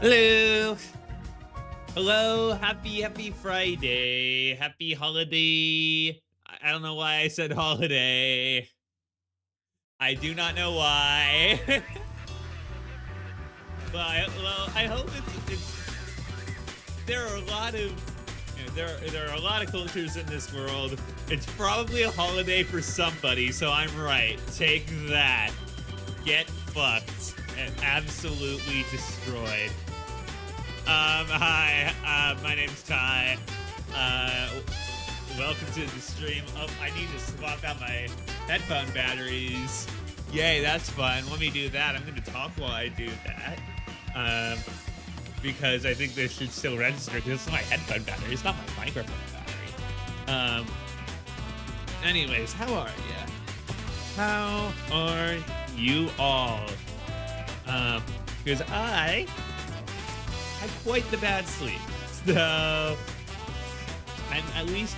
Hello. Hello. Happy Friday. Happy holiday. I don't know why I said holiday. I do not know why. I hope there are a lot of there are a lot of cultures in this world. It's probably a holiday for somebody, so I'm right. Take that. Get fucked and absolutely destroyed. Hi, my name's Ty. Welcome to the stream. Oh, I need to swap out my headphone batteries. Yay, that's fun. Let me do that. I'm going to talk while I do that. Because I think this should still register because it's my headphone battery. It's not my microphone battery. Anyways, how are you? How are you all? Because I had quite the bad sleep. So I'm at least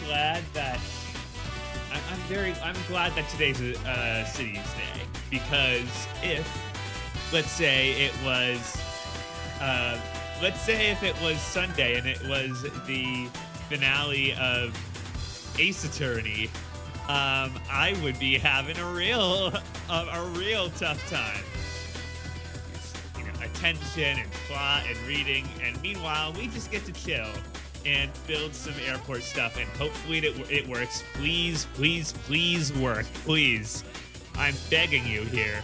glad that I'm glad that today's a Cities Day, because let's say if it was Sunday and it was the finale of Ace Attorney, I would be having a real tough time. Attention and plot and reading, and meanwhile we just get to chill and build some airport stuff, and hopefully it works. Please work, please. I'm begging you here.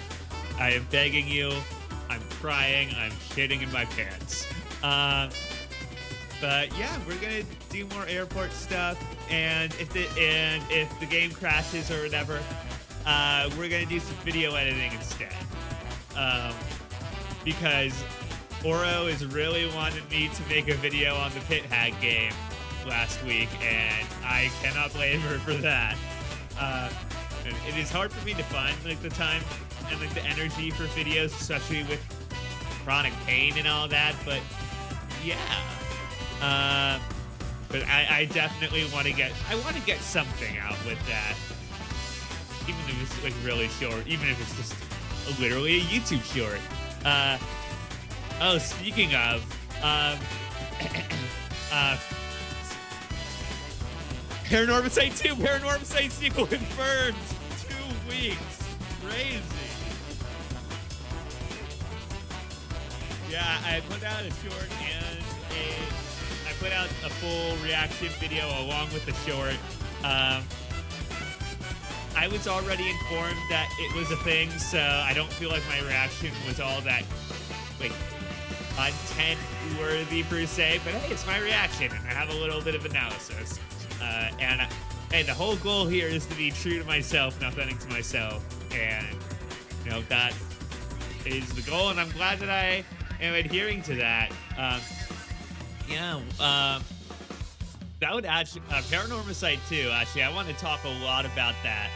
I am begging you. I'm crying. I'm shitting in my pants. But yeah, we're gonna do more airport stuff, and if the game crashes or whatever, we're gonna do some video editing instead. Because Oro is really wanted me to make a video on the Pit Hag game last week, and I cannot blame her for that. It is hard for me to find the time and the energy for videos, especially with chronic pain and all that. But yeah, but I definitely want to get something out with that, even if it's really short, even if it's just literally a YouTube short. Speaking of, Paranormicide 2, Paranormicide sequel confirmed. 2 weeks. Crazy. Yeah, I put out a short and I put out a full reaction video along with the short. I was already informed that it was a thing, so I don't feel like my reaction was all that, content worthy per se, but hey, it's my reaction, and I have a little bit of analysis. And the whole goal here is to be true to myself, not authentic to myself, and, that is the goal, and I'm glad that I am adhering to that. That would actually, Paranormicide 2, actually, I want to talk a lot about that.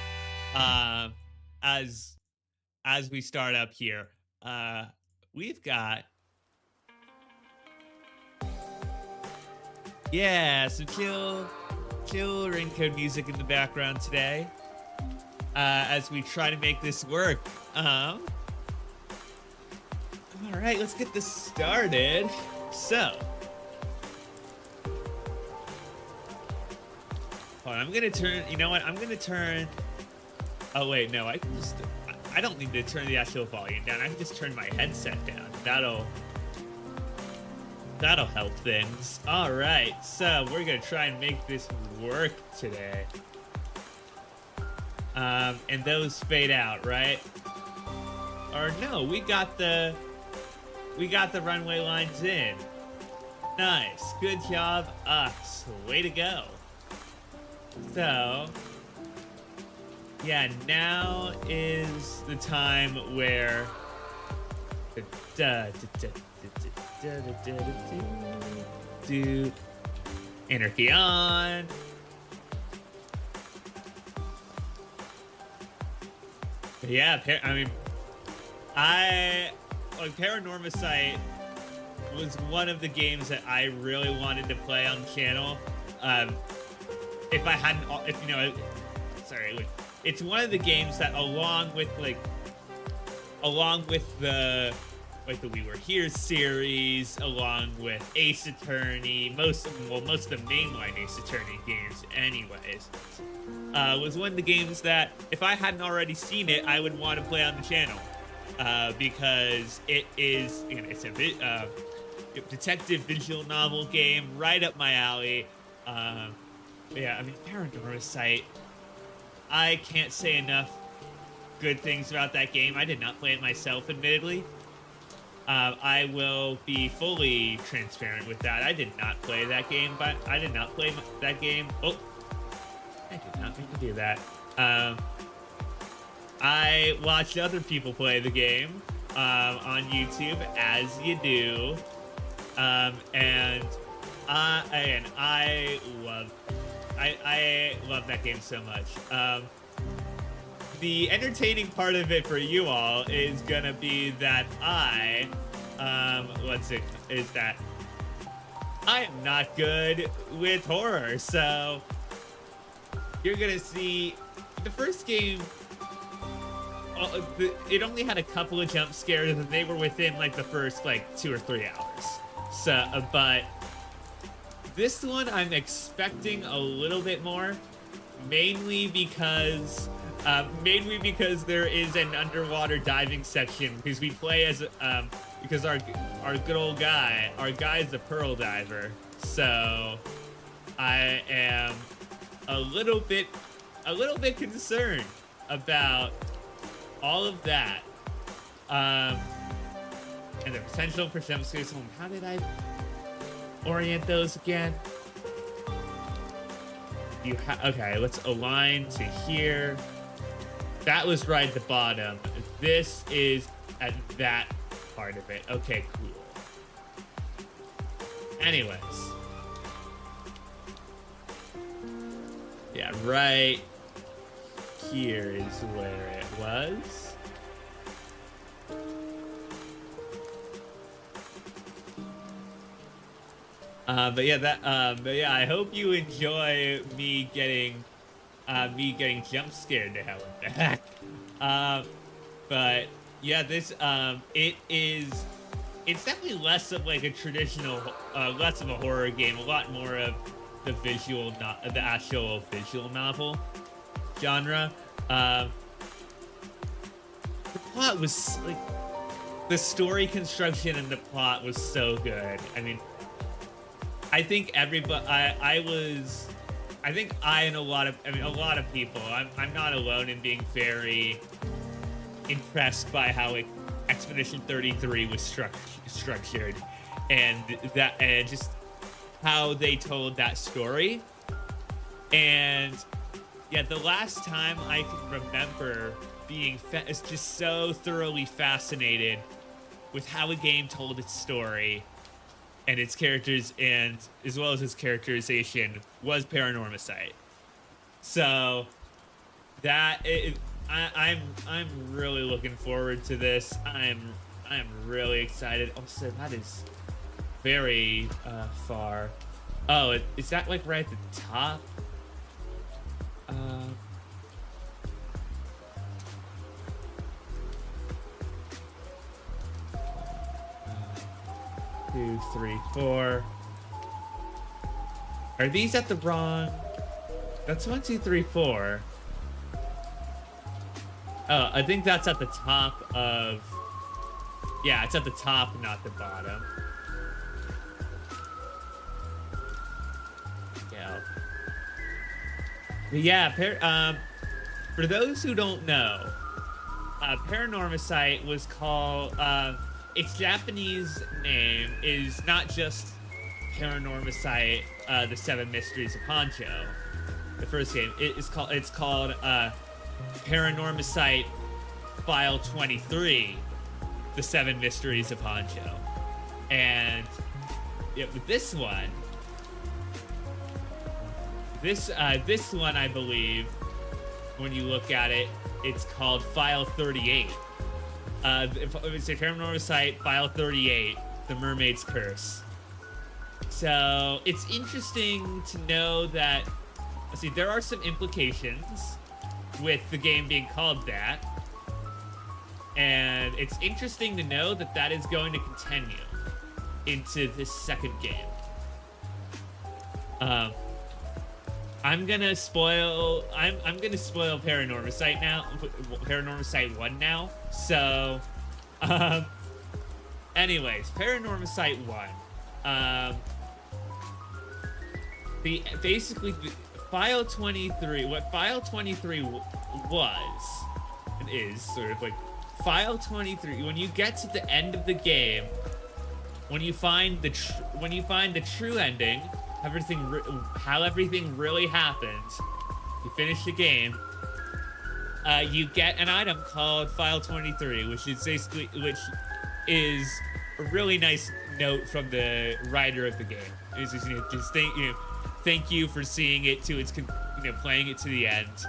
As we start up here, we've got some chill raincoat music in the background today, as we try to make this work. All right, let's get this started. So, hold on, I'm gonna turn. You know what? I'm gonna turn. Oh wait, no, I don't need to turn the actual volume down. I can just turn my headset down. That'll help things. All right, so we're gonna try and make this work today. And those fade out, right? Or no, we got the runway lines in. Nice, good job, us. Way to go. So, yeah, now is the time where anarchy on. Yeah, Paranormicide was one of the games that I really wanted to play on the channel. If I hadn't, it's one of the games that along with the like the We Were Here series, along with Ace Attorney, most of the mainline Ace Attorney games anyways, was one of the games that if I hadn't already seen it, I would want to play on the channel, because it is, you know, it's a detective visual novel game right up my alley. Yeah, I mean, Paranormal, I can't say enough good things about that game. I did not play it myself, admittedly. I will be fully transparent with that. I did not play that game, but I did not play that game. Oh, I did not mean to do that. I watched other people play the game on YouTube, as you do, and I love that game so much. The entertaining part of it for you all is gonna be that I am not good with horror, so you're gonna see the first game. It only had a couple of jump scares, and they were within like the first like 2 or 3 hours. So, but this one I'm expecting a little bit more, mainly because there is an underwater diving section, because we play as because our good old guy, our guy's a pearl diver, so I am a little bit concerned about all of that, and the potential for jump scares. How did I orient those again? Okay, let's align to here. That was right at the bottom. This is at that part of it. Okay, cool. Anyways. Yeah, right here is where it was. But yeah, I hope you enjoy me getting jump scared to hell and back. But yeah, this it's definitely less of like a traditional, less of a horror game, a lot more of the the actual visual novel genre. The plot was like, the story construction and the plot was so good. I mean, I think everybody, I think and a lot of people, I'm not alone in being very impressed by how Expedition 33 was structured, and just how they told that story. And yeah, the last time I can remember being just so thoroughly fascinated with how a game told its story and its characters, and as well as its characterization, was Paranormal. So that I'm really looking forward to this. I'm really excited. Also, that is very far. Oh, is that like right at the top? 2, 3, 4. Are these at the wrong? That's 1, 2, 3, 4. Oh, I think that's at the top of. Yeah, it's at the top, not the bottom. Yeah. But yeah, for those who don't know, Paranormal was called. Its Japanese name is not just Paranormal, the Seven Mysteries of Honcho. The first game, it's called Paranormal File 23, the Seven Mysteries of Honcho. And yeah, with this one, I believe, when you look at it, it's called File 38. It's a Paranormal File 38, The Mermaid's Curse. So it's interesting to know that, let's see, there are some implications with the game being called that. And it's interesting to know that that is going to continue into this second game. I'm gonna spoil Paranormosite now, Paranormosite 1 now. So, anyways, Paranormosite 1. Basically File 23. What File 23 was and is sort of like File 23. When you get to the end of the game, when you find the true ending. How everything really happened. You finish the game. You get an item called File 23, which is a really nice note from the writer of the game. It's just thank you for seeing it to its playing it to the end.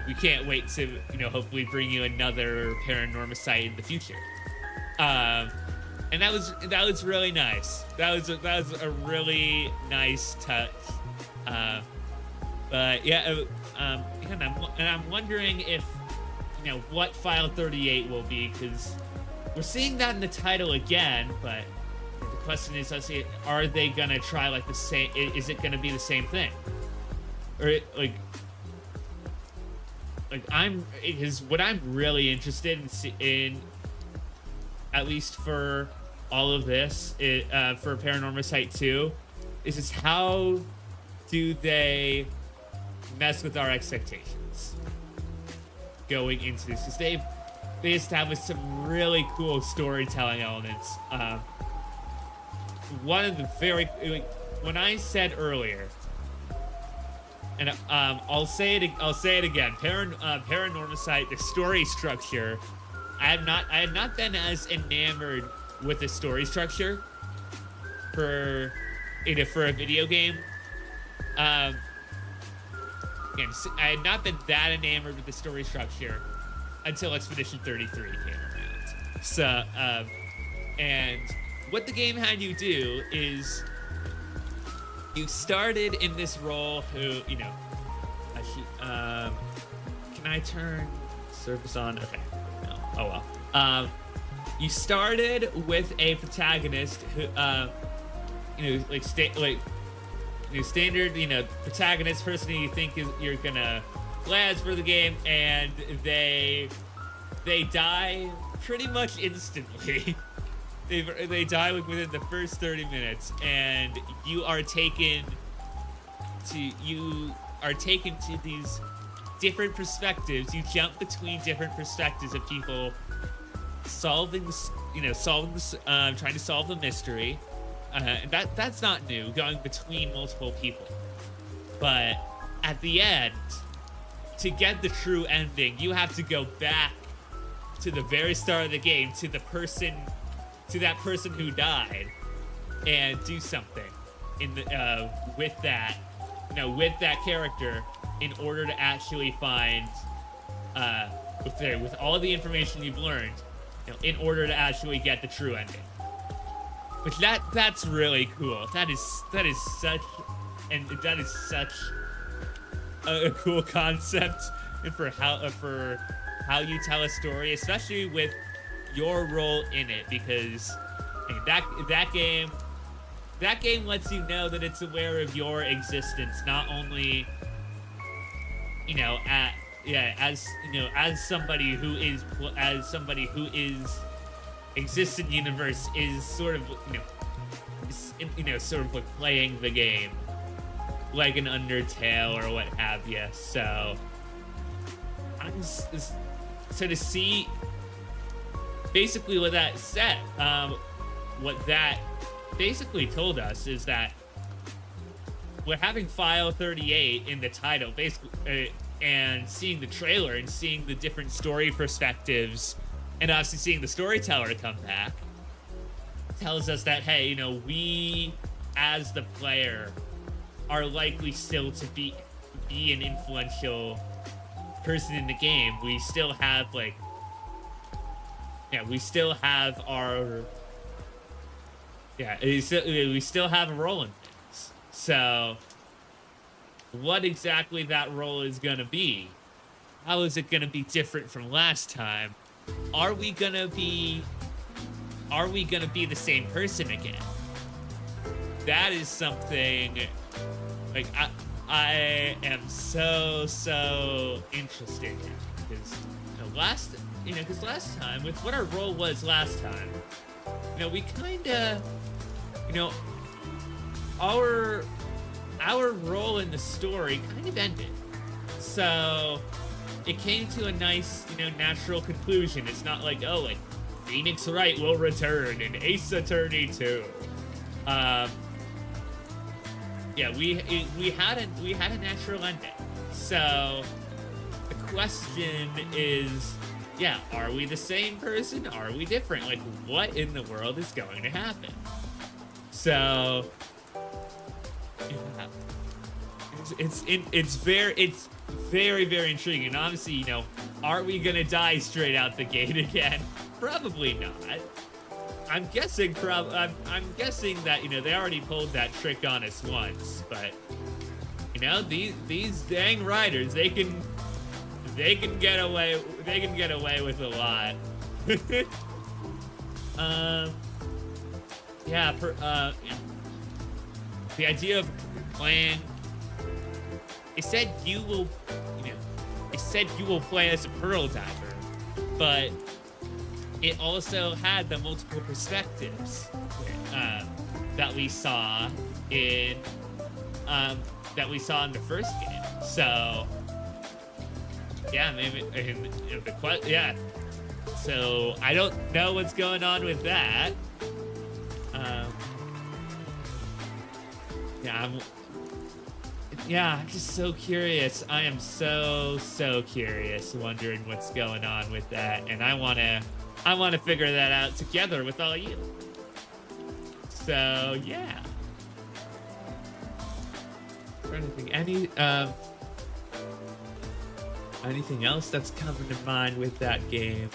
We can't wait to hopefully bring you another Paranormosite in the future. And that was really nice. That was a really nice touch. But yeah, and I'm wondering if what File 38 will be, because we're seeing that in the title again. But the question is, are they gonna try like the same? Is it gonna be the same thing, or what I'm really interested in, at least for all of this, for Paranormosite 2, is just how do they mess with our expectations going into this? Because they established some really cool storytelling elements. One of the when I said earlier, and I'll say it again, Paranormosite, the story structure, I have not been as enamored with the story structure for a video game. Again, I had not been that enamored with the story structure until Expedition 33 came around. So, and what the game had you do is you started in this role who, can I turn surface on? Okay, no, oh well. You started with a protagonist who, standard, protagonist person who you think you're gonna play as for the game, and they die pretty much instantly. They die within the first 30 minutes, and you are taken to these different perspectives. You jump between different perspectives of people trying to solve the mystery. That's not new, going between multiple people. But at the end, to get the true ending, you have to go back to the very start of the game, to that person who died, and do something with that character in order to actually find with all the information you've learned, in order to actually get the true ending. Which that's really cool. That is such a cool concept, and for how you tell a story, especially with your role in it, because that game lets you know that it's aware of your existence, not only as somebody who exists in the universe, is sort of sort of like playing the game like an Undertale or what have you. So to see basically what that said, what that basically told us is that we're having File 38 in the title, basically, and seeing the trailer and seeing the different story perspectives, and obviously seeing the storyteller come back, tells us that, hey, we as the player are likely still to be an influential person in the game. We still have we still have a role in things. So what exactly that role is going to be, how is it going to be different from last time, are we gonna be the same person again? That is something, like, I am so interested in, because because last time, with what our role was last time, we kind of, our role in the story kind of ended. So it came to a nice, natural conclusion. It's not like, oh, like, Phoenix Wright will return in Ace Attorney 2. Yeah, we had a natural ending. So the question is, yeah, are we the same person? Are we different? Like, what in the world is going to happen? So yeah, it's very, very intriguing. And obviously, are we gonna die straight out the gate again? Probably not. I'm guessing I'm guessing that they already pulled that trick on us once, but these dang writers, they can get away with a lot. Yeah, the idea of playing, it said you will play as a pearl diver, but it also had the multiple perspectives that we saw in the first game. So yeah, maybe yeah. So I don't know what's going on with that. I'm just so curious. I am so curious, wondering what's going on with that, and I want to figure that out together with all you. So yeah. I'm trying to think anything else that's coming to mind with that game.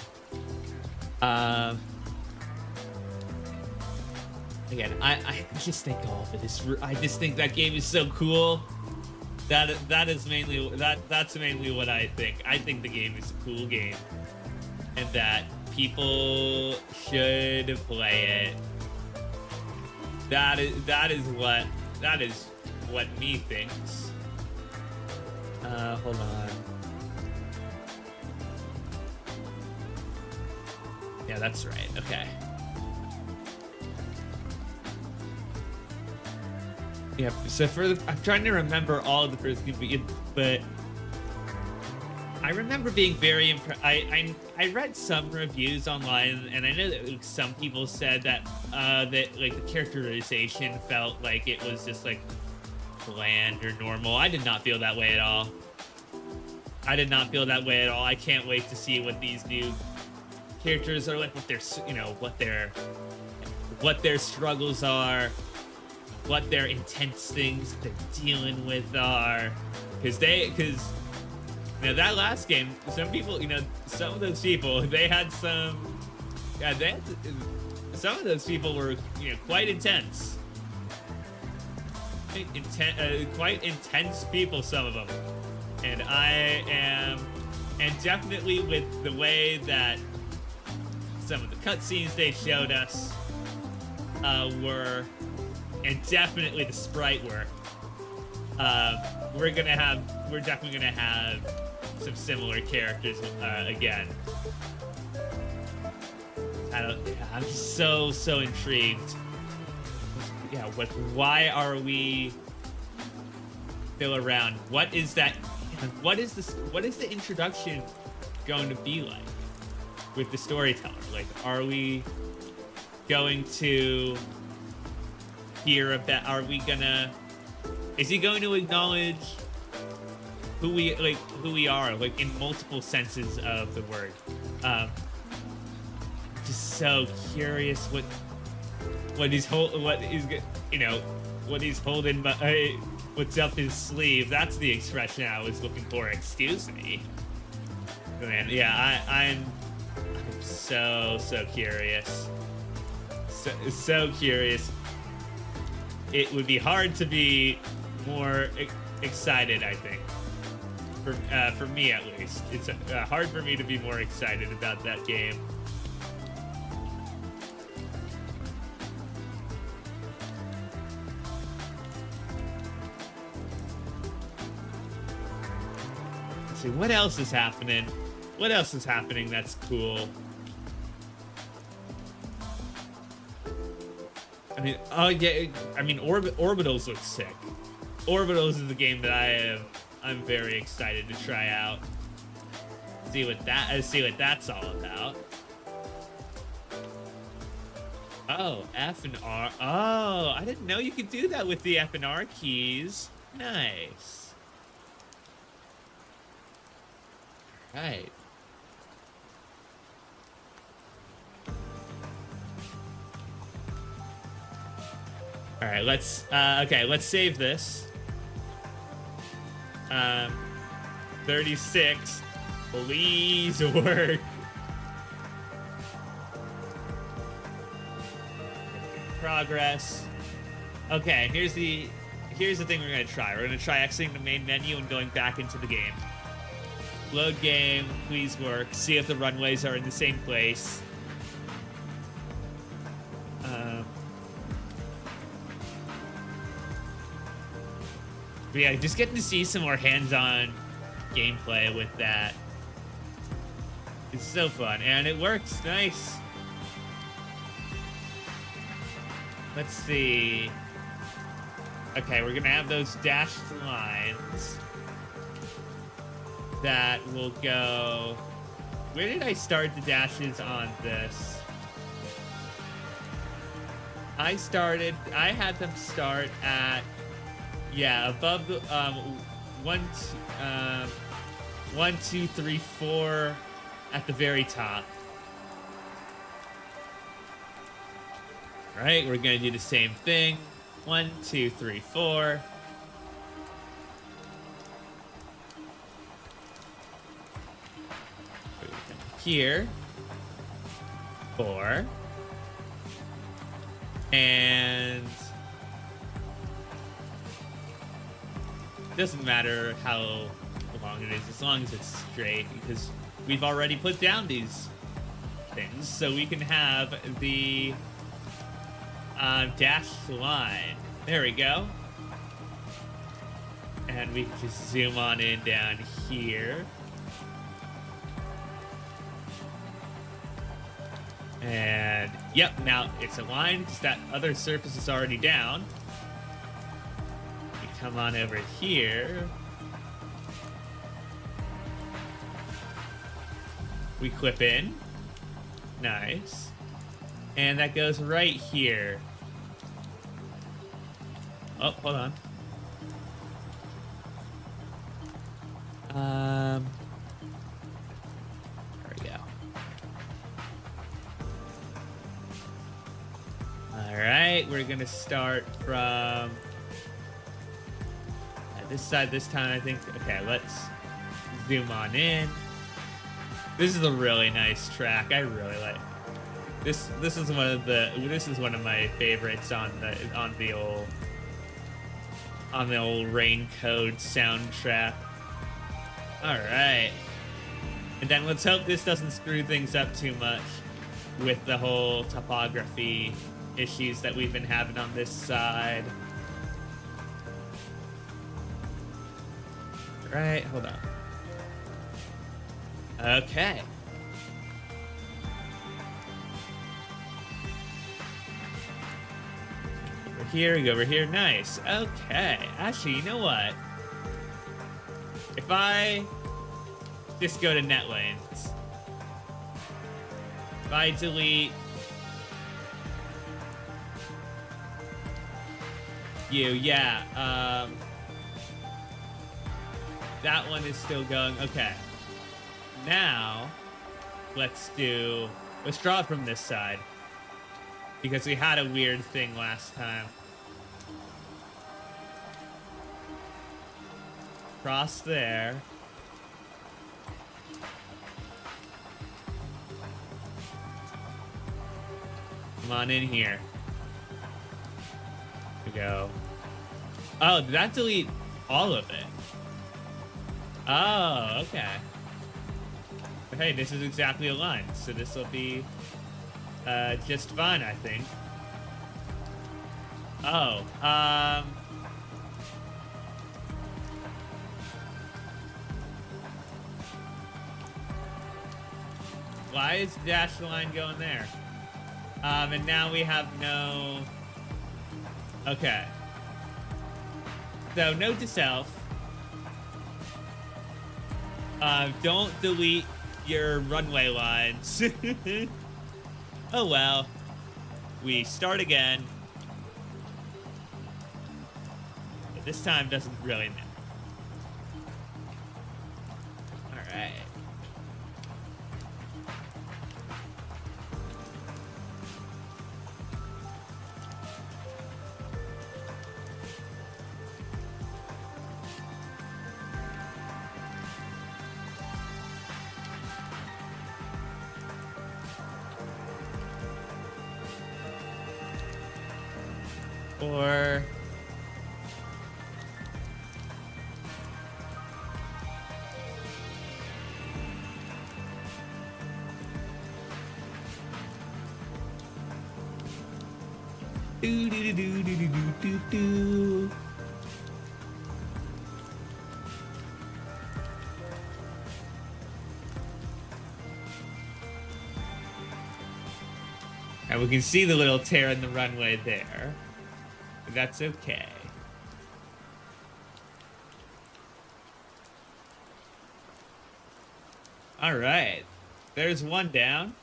Again, I just think all of it is. I just think that game is so cool. That's mainly what I think. I think the game is a cool game, and that people should play it. That is what me thinks. Hold on. Yeah, that's right. Okay. Yeah, so I'm trying to remember all of the first game, but I remember being very impressed. I read some reviews online, and I know that some people said that that like the characterization felt like it was just like bland or normal. I did not feel that way at all. I can't wait to see what these new characters are like, what their struggles are, what their intense things they're dealing with are, because that last game, some people, some of those people, some of those people were, quite intense. Quite intense people, some of them. And and definitely with the way that some of the cutscenes they showed us were, and definitely the sprite work, we're definitely gonna have some similar characters again. I'm just so intrigued. Yeah, why are we still around? What is that? What is the introduction going to be like with the storyteller? Like, are we going to hear about? Is he going to acknowledge who we are, like in multiple senses of the word? Just so curious what he's holding, what's up his sleeve. That's the expression I was looking for. Excuse me. Man, yeah, I'm so curious. So curious. It would be hard to be more excited, I think. For me at least. It's hard for me to be more excited about that game. Let's see, what else is happening? What else is happening that's cool? I mean, oh yeah, I mean, Orbitals looks sick. Orbitals is the game that I'm very excited to try out. See what that's all about. Oh, F and R. Oh, I didn't know you could do that with the F and R keys. Nice. Right. All right, let's save this. 36. Please work. Progress. Okay, here's the thing we're gonna try. We're gonna try exiting the main menu and going back into the game. Load game, please work. See if the runways are in the same place. But yeah, just getting to see some more hands-on gameplay with that. It's so fun, and it works. Nice. Let's see. Okay, we're gonna have those dashed lines that will go. Where did I start the dashes on this? I had them start at, yeah, above the 1, 2, 3, 4 at the very top. All right, we're gonna do the same thing. 1, 2, 3, 4. Here, 4, and doesn't matter how long it is as long as it's straight, because we've already put down these things, so we can have the dashed line. There we go. And we can just zoom on in down here. And yep, now it's aligned because that other surface is already down. We come on over here. We clip in. Nice. And that goes right here. Oh, hold on. There we go. All right, we're gonna start from this side this time, I think. Okay, let's zoom on in. This is a really nice track. I really like this. This is one of my favorites on the old Raincoat soundtrack. All right, and then let's hope this doesn't screw things up too much with the whole topography issues that we've been having on this side. All right, hold on. Okay. Here we go, over here. Nice. Okay. Actually, you know what? If I just go to net lanes, if I delete you, yeah, that one is still going. Okay. Now, let's draw from this side, because we had a weird thing last time. Cross there. Come on in here. Here we go. Oh, did that delete all of it? Oh, okay. Hey, this is exactly aligned, so this will be just fine, I think. Oh, why is the dash line going there? And now we have no... Okay. So, note to self. Don't delete your runway lines. Oh well. We start again. But this time doesn't really matter. Alright. Or... do do do do do do do do. And we can see the little tear in the runway there. But that's okay. All right. There's one down.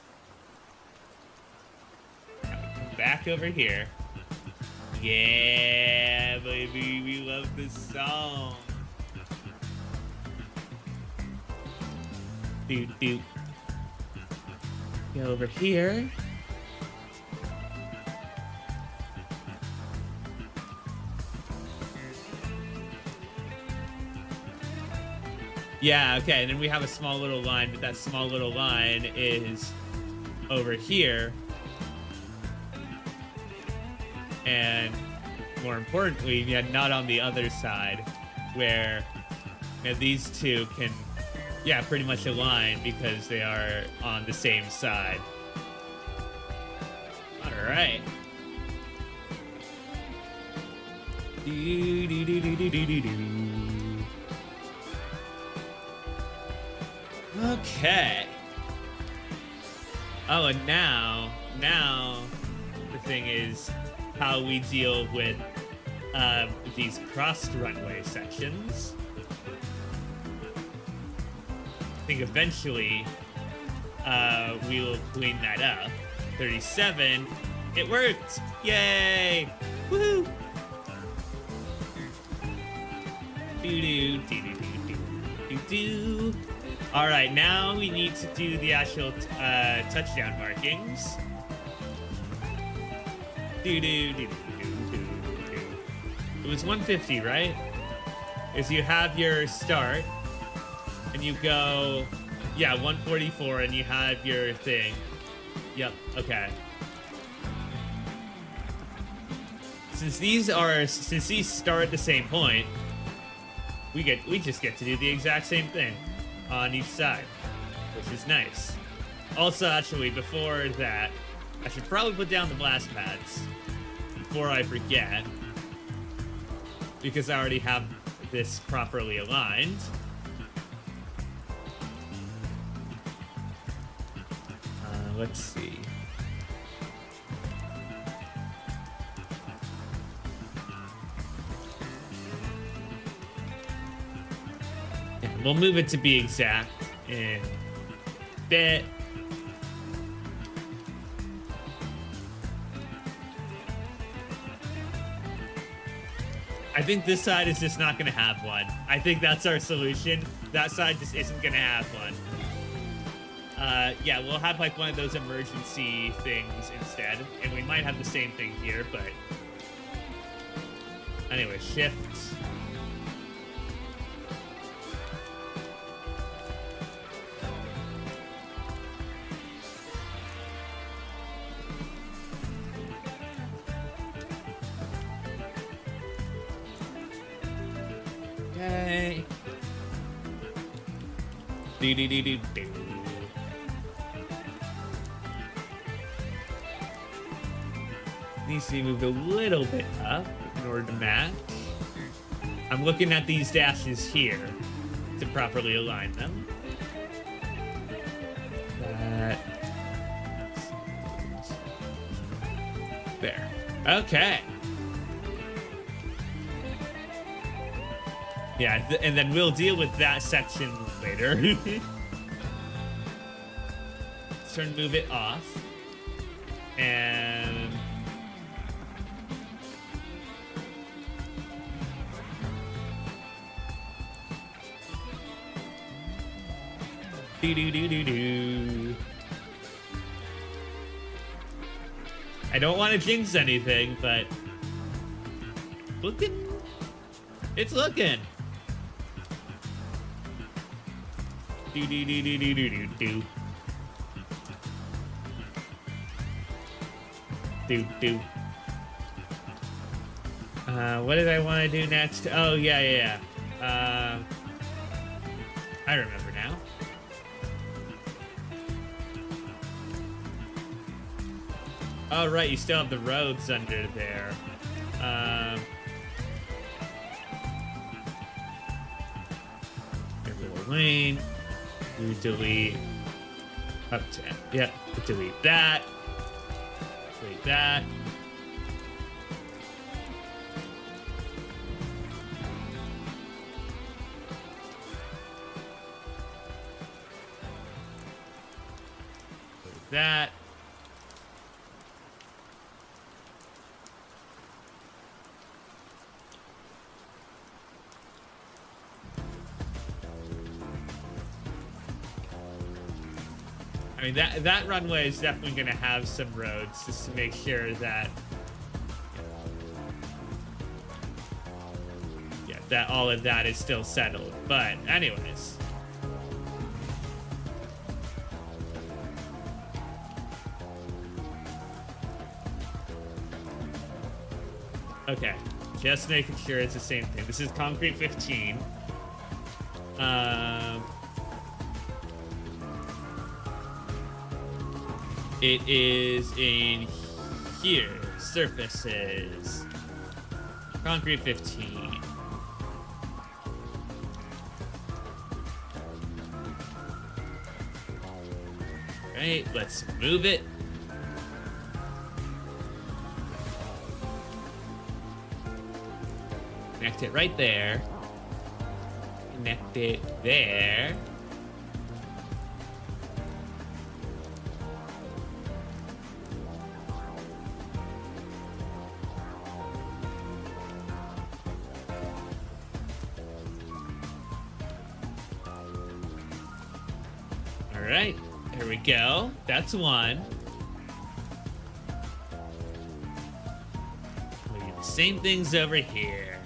Now we come back over here. Yeah, baby, we love this song. Doot doot. Go over here. Yeah, okay, and then we have a small little line, but that small little line is over here. And more importantly, yeah, not on the other side, where these two can, yeah, pretty much align because they are on the same side. All right. Do, do, do, do, do, do, do. Okay. Oh, and now the thing is how we deal with these crossed runway sections. I think eventually we will clean that up. 37. It worked! Yay! Woohoo! Do-do-do-do-do-do-do. All right, now we need to do the actual touchdown markings. It was 150, right? Is you have your start, and you go, yeah, 144, and you have your thing. Yep. Okay. Since these start at the same point, we just get to do the exact same thing on each side, which is nice. Also, actually, before that, I should probably put down the blast pads before I forget, because I already have this properly aligned. Let's see. We'll move it to be exact in a bit. I think this side is just not going to have one. I think that's our solution. That side just isn't going to have one. Yeah, we'll have like one of those emergency things instead. And we might have the same thing here, but... Anyway, shift... Okay. Do do do do do. Needs to be moved a little bit up in order to match. I'm looking at these dashes here to properly align them. There. Okay. Yeah, and then we'll deal with that section later. Turn, move it off. And... do-do-do-do-do. I don't want to jinx anything, but... looking... it's looking! Do-do-do-do-do-do-do. Do-do. What did I want to do next? Oh, yeah. I remember now. Oh, right, you still have the roads under there. Little lane. You delete up to, yep, delete that. Delete that. Delete that. I mean, that runway is definitely going to have some roads just to make sure that, yeah, that all of that is still settled. But anyways, okay, just making sure it's the same thing. This is concrete 15. It is in here. Surfaces. Concrete 15. Right, let's move it. Connect it right there. Connect it there. Alright, there we go. That's one. We do the same things over here.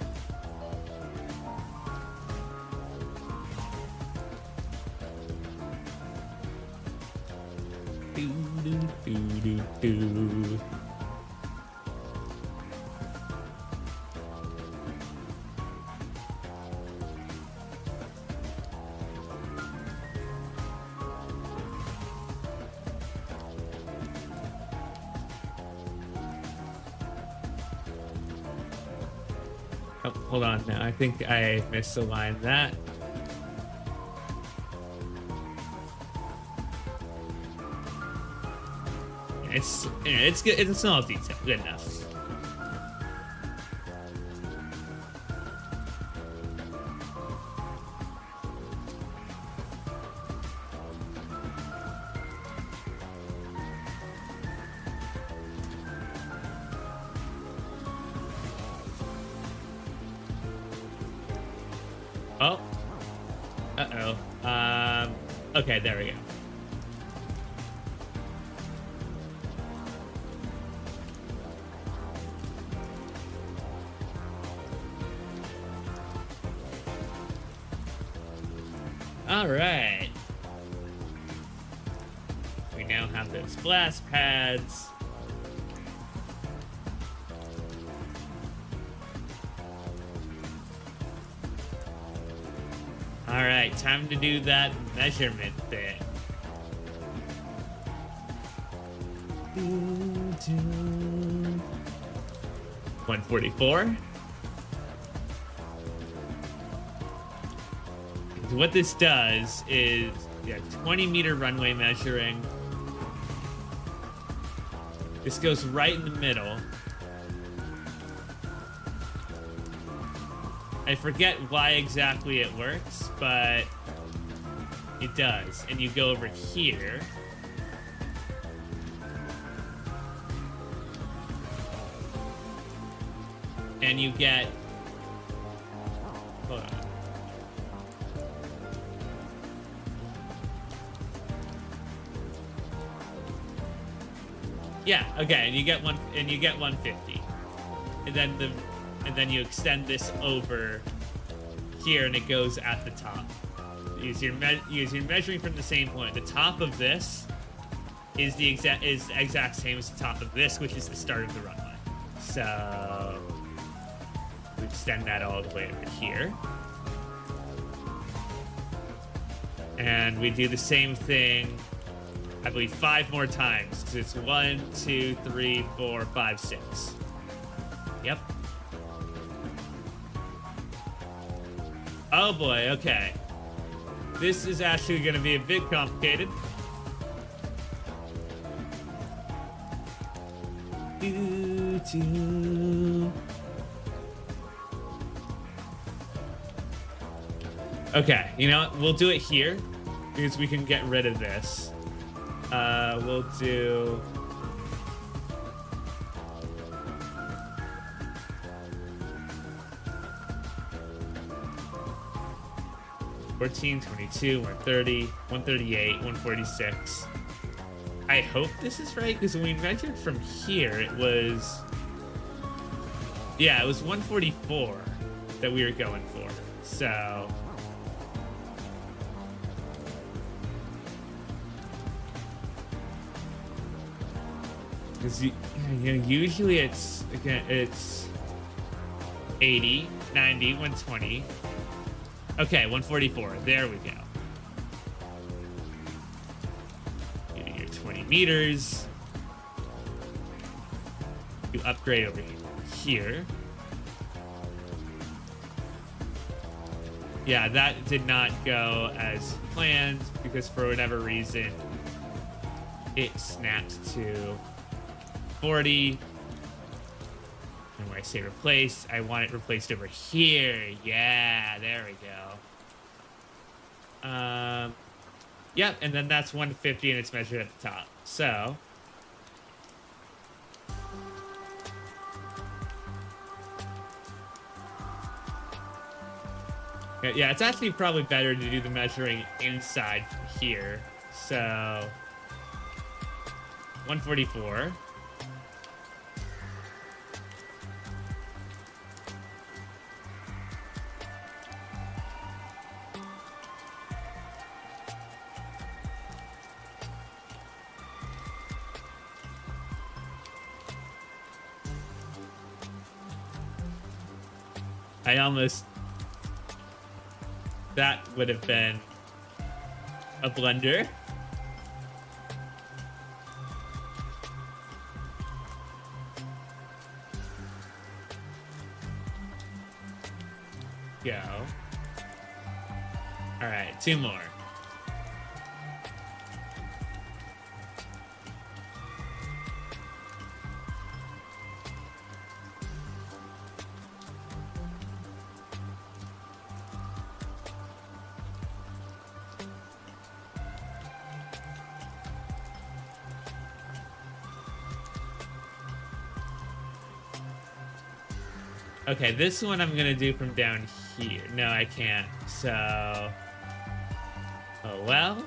Do do do do do. Oh, hold on now. I think I misaligned that. It's good. It's a small detail. Good enough. Oh. Uh-oh. Okay, there we go. All right. We now have those blast pads. All right, time to do that measurement thing. 144. What this does is, 20-meter runway measuring. This goes right in the middle. I forget why exactly it works, but it does. And you go over here. And you get... Hold on. Yeah, okay, and you get 150. And then you extend this over here, and it goes at the top. You're measuring from the same point. The top of this is the exact same as the top of this, which is the start of the runway. So we extend that all the way over here, and we do the same thing, I believe, 5 more times, because it's 1, 2, 3, 4, 5, 6. Yep. Oh boy, okay. This is actually going to be a bit complicated. Okay, you know what? We'll do it here, because we can get rid of this. We'll do... $14, $22, $130, $138, $146. I hope this is right, because when we measured from here, it was... Yeah, it was 144 that we were going for. So... Because usually it's 80, 90, 120. Okay, 144. There we go. Give you your 20 meters. You upgrade over here. Yeah, that did not go as planned because for whatever reason it snapped to 40. And when I say replace, I want it replaced over here. Yeah, there we go. Yep, and then that's 150 and it's measured at the top. So yeah, it's actually probably better to do the measuring inside here. So 144. I almost... That would have been a blunder. Go. All right, 2 more. Okay, this one I'm gonna do from down here. No, I can't. So, oh well.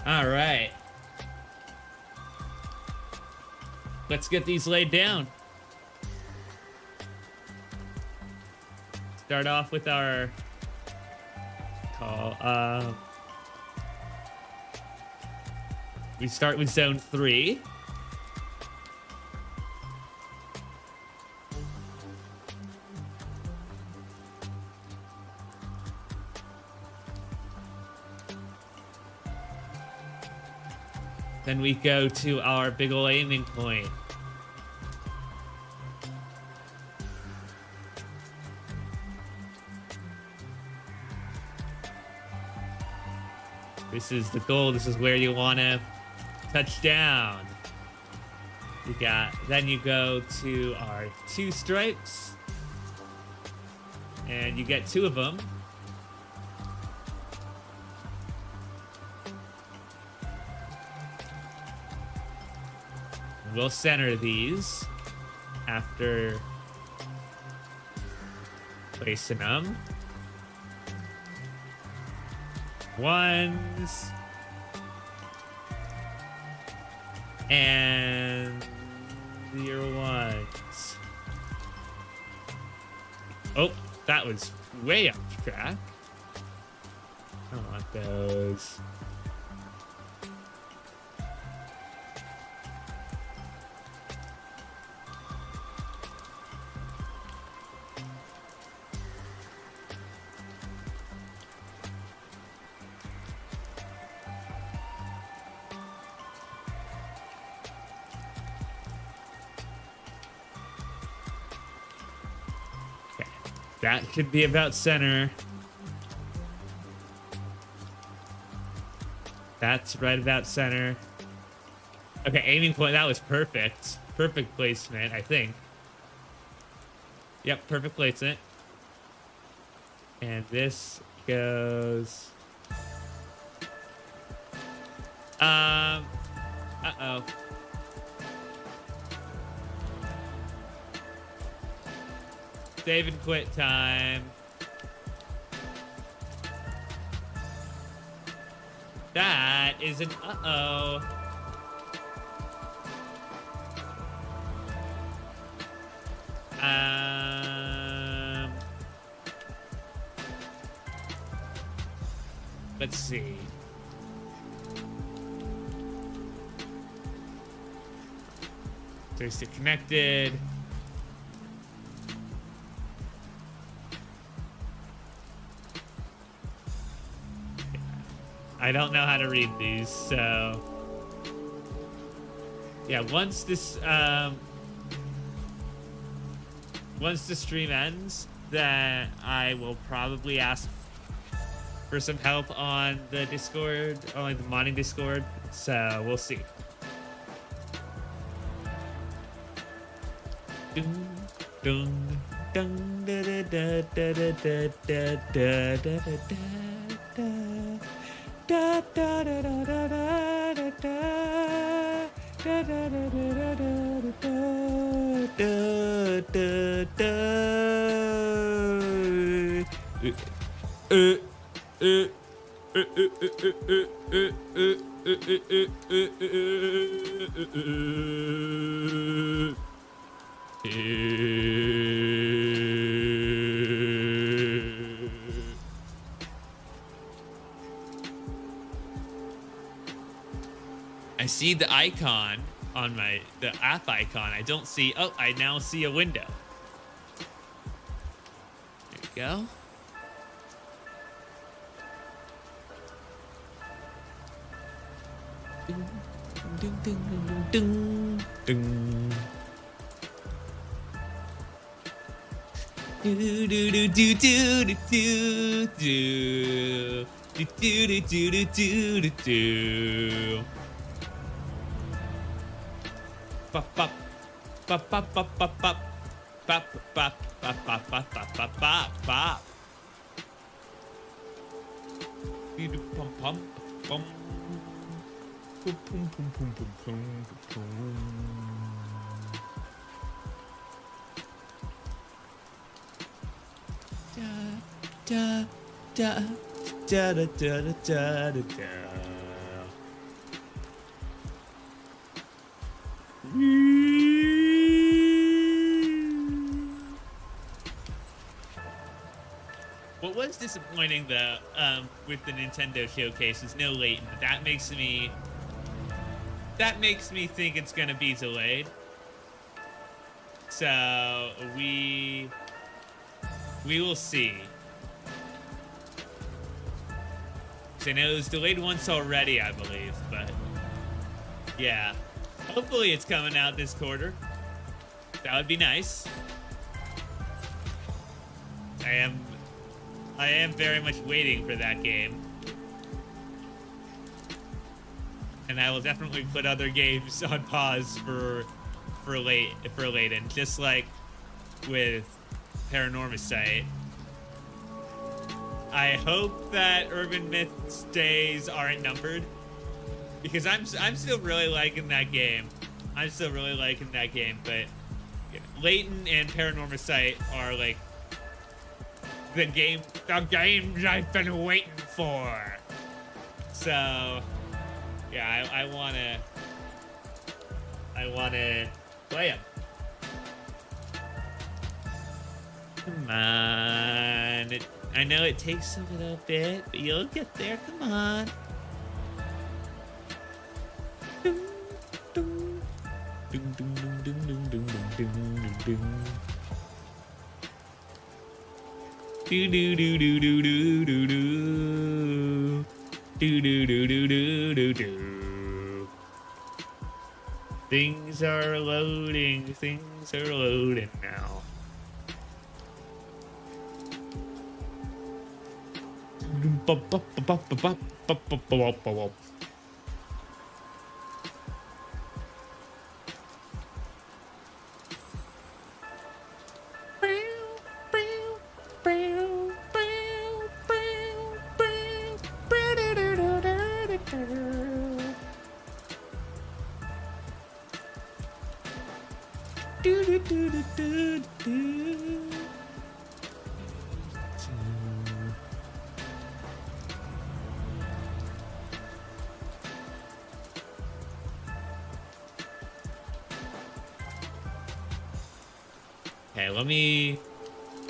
All right. Let's get these laid down. start off with our call. We start with zone 3. Then we go to our big ol' aiming point. This is the goal. This is where you want to touch down. Then you go to our 2 stripes. And you get 2 of them. We'll center these after placing them. Ones. And your ones. Oh, that was way off track. I don't want those. That should be about center. That's right about center. Okay, aiming point, that was perfect. Perfect placement, I think. Yep, perfect placement. And this goes... Uh-oh. Save and quit time. That is an uh-oh. Let's see. Joystick connected. I don't know how to read these, so yeah. Once the stream ends, then I will probably ask for some help on the Discord, on the modding Discord. So we'll see. Dun, dun, dun, da, da, da, da, da, da, da, da, da, da. Da da da da da da da da da da da I see the icon on the app icon. I don't see, oh, I now see a window. There you go. Ding, ding, ding, ding, ding. Do do do do do do do do do do do do do. Pop pop pop pop pop pop pop pop pop pop pop pop pop pop pop. Pum pum pum pum pum pum pum pum pum pum. Da da da da da da da da da. is disappointing though, with the Nintendo showcase is no Layton. That makes me think it's gonna be delayed. So we will see. I know it was delayed once already, I believe, but yeah. Hopefully it's coming out this quarter. That would be nice. I am very much waiting for that game. And I will definitely put other games on pause for Layton, just like with Paranormal Site. I hope that Urban Myth's days aren't numbered, because I'm still really liking that game. But Layton and Paranormal Site are like the games I've been waiting for. So yeah, I wanna play them. Come on. I know it takes a little bit, but you'll get there. Come on. Things are loading now. Okay,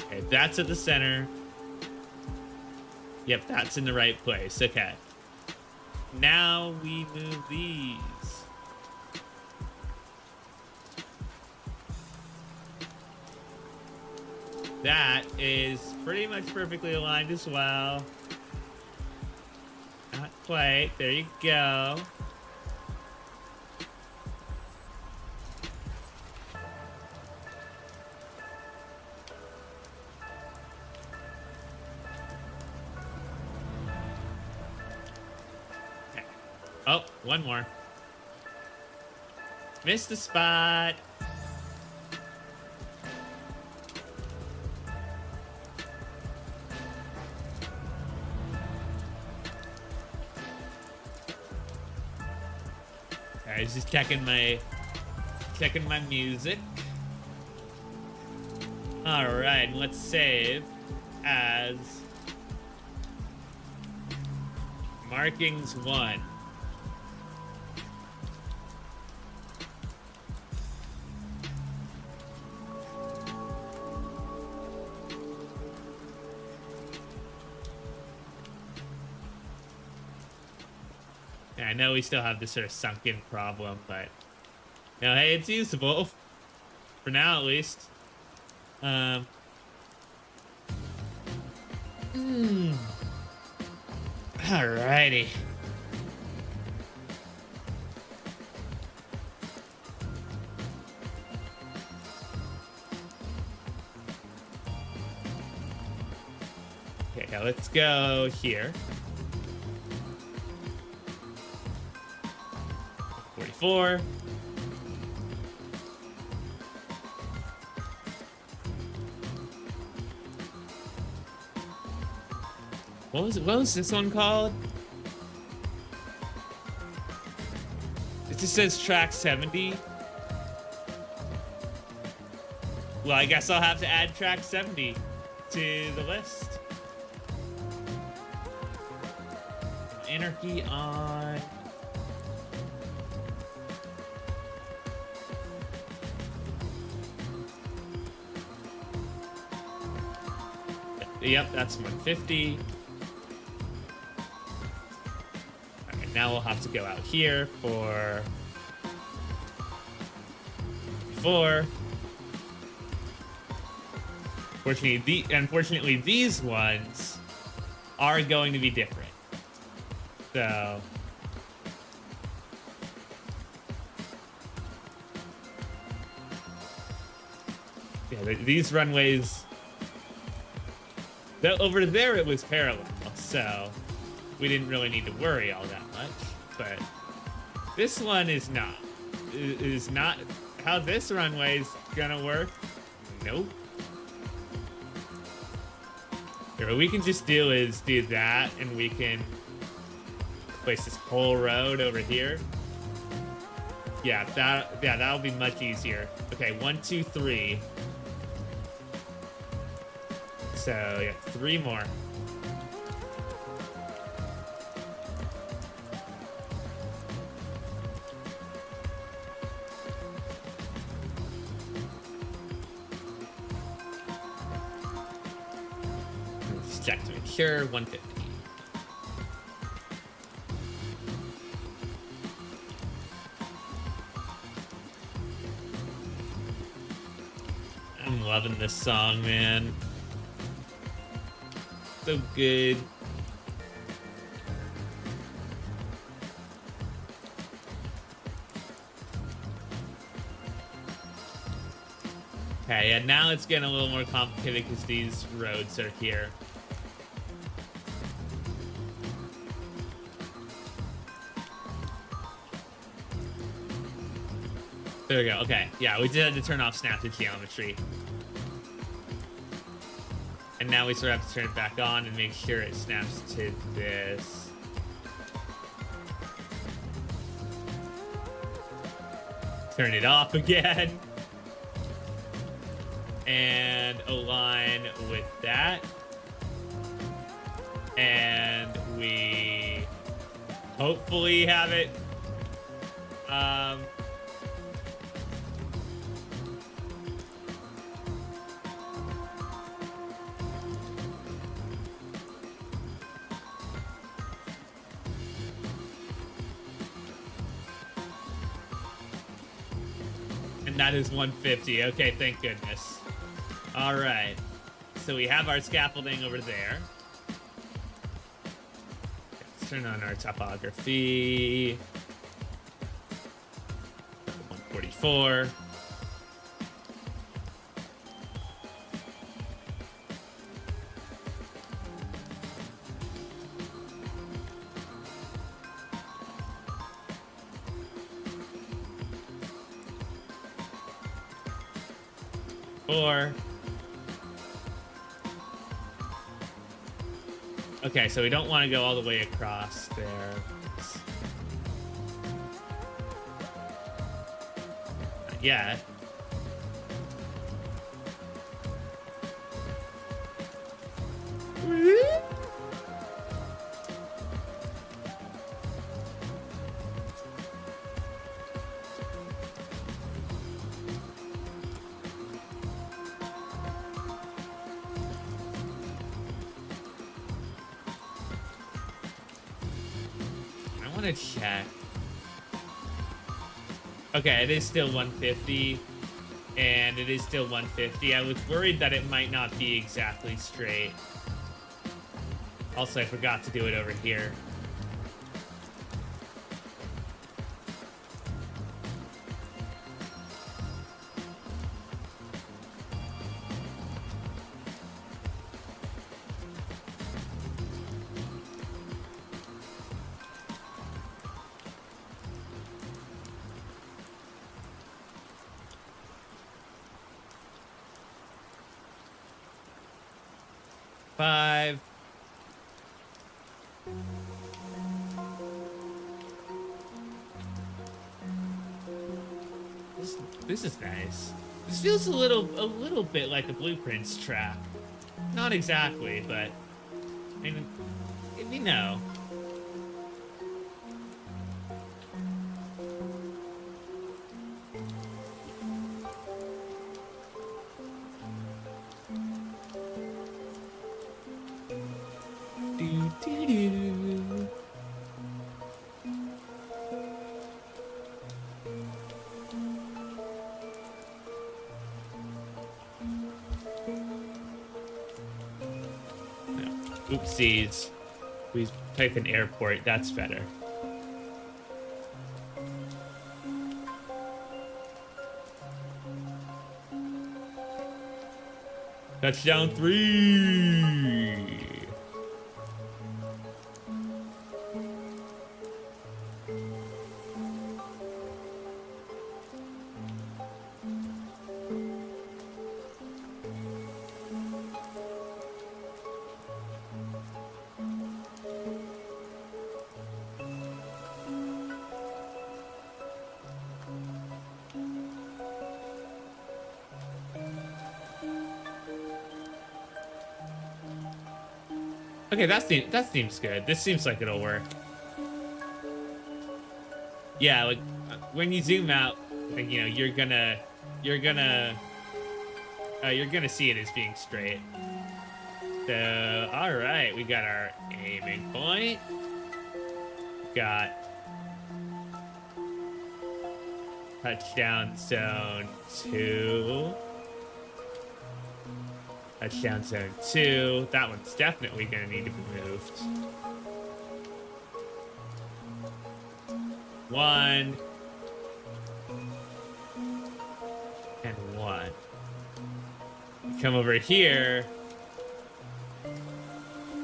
okay, that's at the center. Yep, that's in the right place. Okay. Now we move these. That is pretty much perfectly aligned as well. Not quite. There you go. Oh, one more. Missed the spot. I was just checking my music. All right, let's save as markings 1. I know we still have this sort of sunken problem, but you know, hey, it's usable for now, at least. Alrighty. Okay, now let's go here. 44. What was this one called? It just says track 70. Well, I guess I'll have to add track 70 to the list. Anarchy on. Yep, that's 150. All right, now we'll have to go out here for 4. Unfortunately, these ones are going to be different. So yeah, these runways, over there it was parallel, so we didn't really need to worry all that much. But this one is not. Is not how this runway's gonna work. Nope. Here, what we can just do is do that, and we can place this whole road over here. Yeah, that'll be much easier. Okay, 1, 2, 3. So yeah, 3 more. Let's check to make sure. 150. I'm loving this song, man. So good. Okay, and now it's getting a little more complicated because these roads are here. There we go. Okay, yeah, we did have to turn off snap to geometry. And now we sort of have to turn it back on and make sure it snaps to this. Turn it off again. And align with that. And we hopefully have it. And that is 150. Okay, thank goodness. All right. So we have our scaffolding over there. Let's turn on our topography. 144. Okay, so we don't want to go all the way across there. Not yet. To check. Okay, it is still 150, and it is still 150. I was worried that it might not be exactly straight. Also, I forgot to do it over here. This is nice. This feels a little bit like a Blueprints track. Not exactly, but I mean, we know. Oopsies. We type in airport. That's better. Touchdown 3. Okay, that seems good. This seems like it'll work. Yeah, like when you zoom out, like, you know, you're gonna see it as being straight. So, all right, we got our aiming point. Got touchdown zone 2. Touchdown zone 2. That one's definitely going to need to be moved. 1. And 1. Come over here.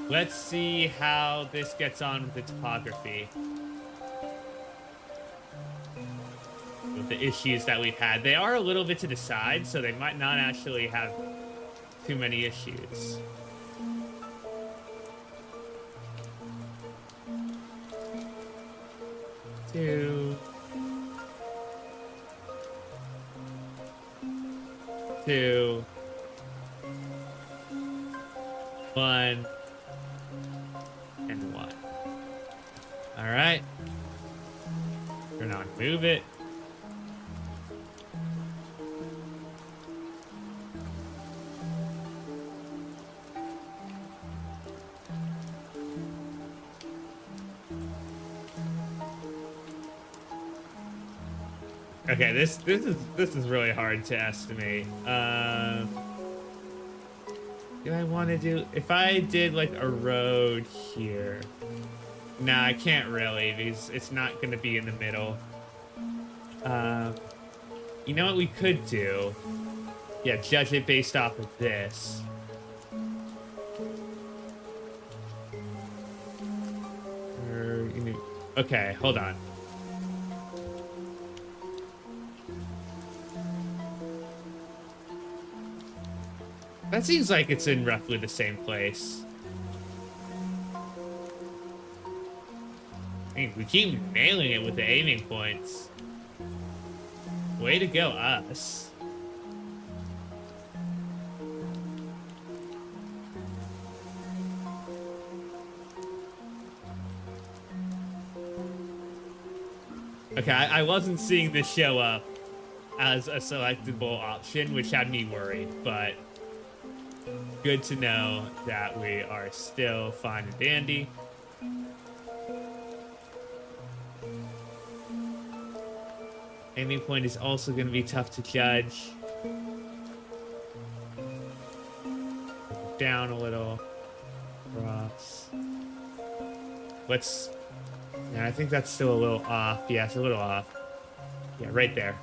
Let's see how this gets on with the topography. With the issues that we've had. They are a little bit to the side, so they might not actually have too many issues. Two. 1. And 1. All right. Turn on, move it. Okay, this is really hard to estimate. Do I want to do, if I did like a road here? Nah, I can't really because it's not going to be in the middle. You know what we could do? Yeah, judge it based off of this. Okay, hold on. That seems like it's in roughly the same place. I mean, we keep nailing it with the aiming points. Way to go, us. Okay, I wasn't seeing this show up as a selectable option, which had me worried, but good to know that we are still fine and dandy. Aiming point is also going to be tough to judge. Down a little. Cross. Let's... Yeah, I think that's still a little off. Yeah, it's a little off. Yeah, right there.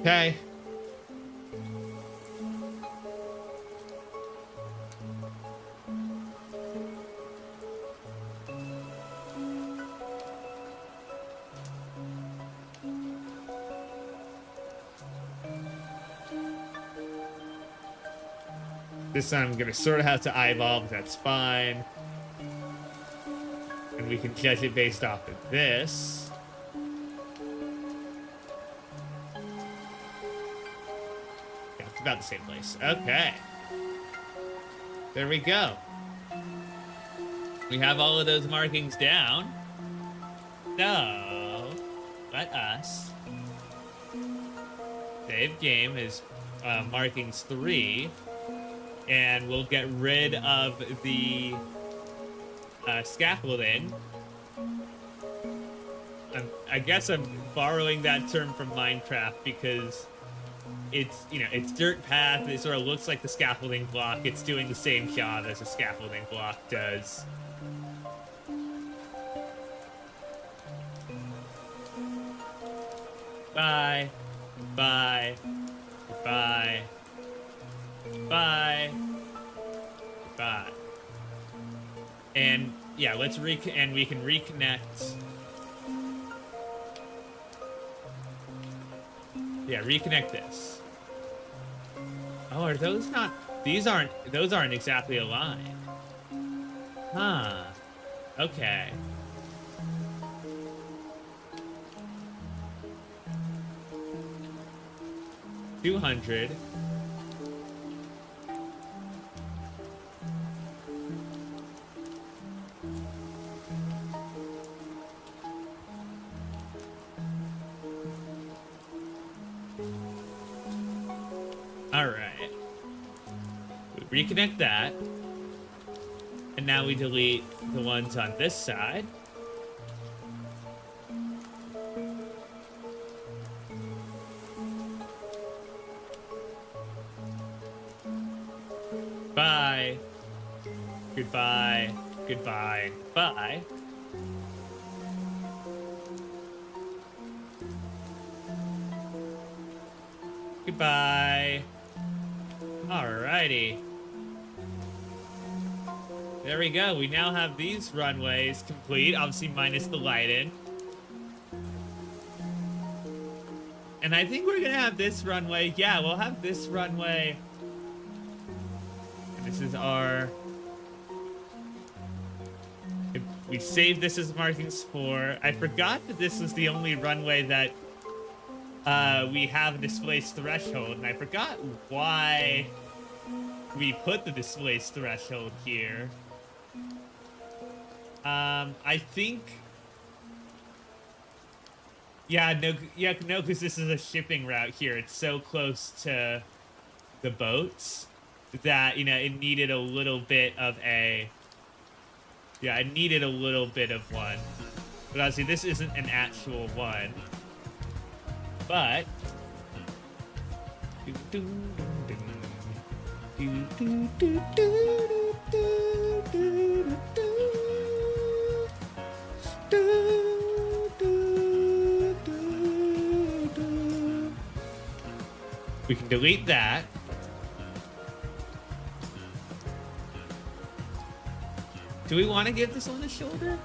Okay. This time I'm gonna sort of have to eyeball, but that's fine. And we can judge it based off of this. About the same place. Okay. There we go. We have all of those markings down. So, let us save game as markings 3, and we'll get rid of the scaffolding. I guess I'm borrowing that term from Minecraft because it's, you know, it's dirt path. It sort of looks like the scaffolding block. It's doing the same job as a scaffolding block does. Bye. Bye. Bye. Bye. Bye. And yeah, let's we can reconnect. Yeah, reconnect this. Oh, are those not? Those aren't exactly aligned. Huh. Okay. $200. All right. We reconnect that. And now we delete the ones on this side. Bye. Goodbye. Goodbye. Bye. Goodbye. Alrighty. There we go. We now have these runways complete, obviously minus the lighting. And I think we're gonna have this runway. Yeah, we'll have this runway. And this is our... We saved this as markings for... I forgot that this was the only runway that we have a displaced threshold, and I forgot why we put the displaced threshold here. I think... Yeah, no, because this is a shipping route here. It's so close to the boats that, you know, it needed a little bit of a... Yeah, it needed a little bit of one. But obviously, this isn't an actual one. But... We can delete that. Do we want to give this one a shoulder?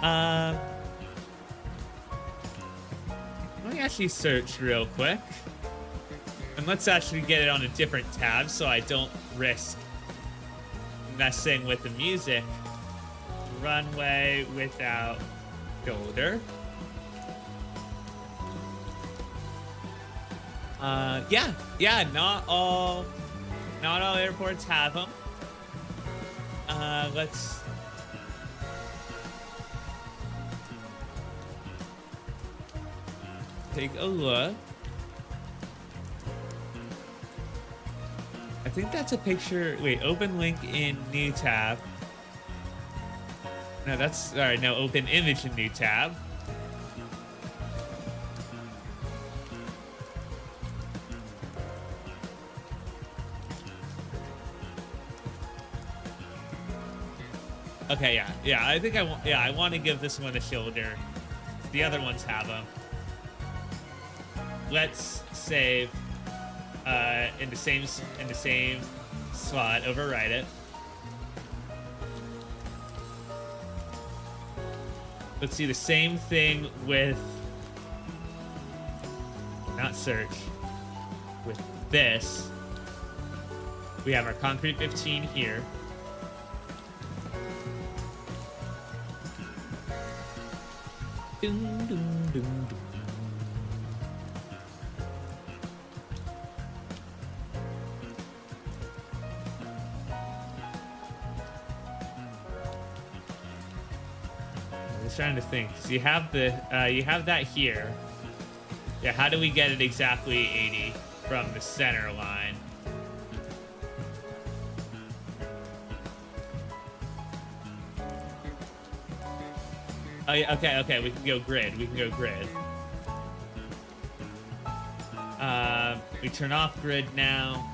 Let me actually search real quick. And let's actually get it on a different tab so I don't risk messing with the music. Runway without shoulder. Yeah, not all airports have them. Let's take a look. I think that's a picture. Wait, open link in new tab. No, that's all right. No, open image in new tab. Okay, yeah. I think I want to give this one a shoulder. The other ones have them. Let's save in the same slot. Overwrite it. Let's see the same thing with not search with this. We have our concrete 15 here. Dun, dun, dun, dun. I was trying to think. So you have that here. Yeah, how do we get it exactly 80 from the center line? Oh, yeah, okay, we can go grid. We can go grid. We turn off grid now.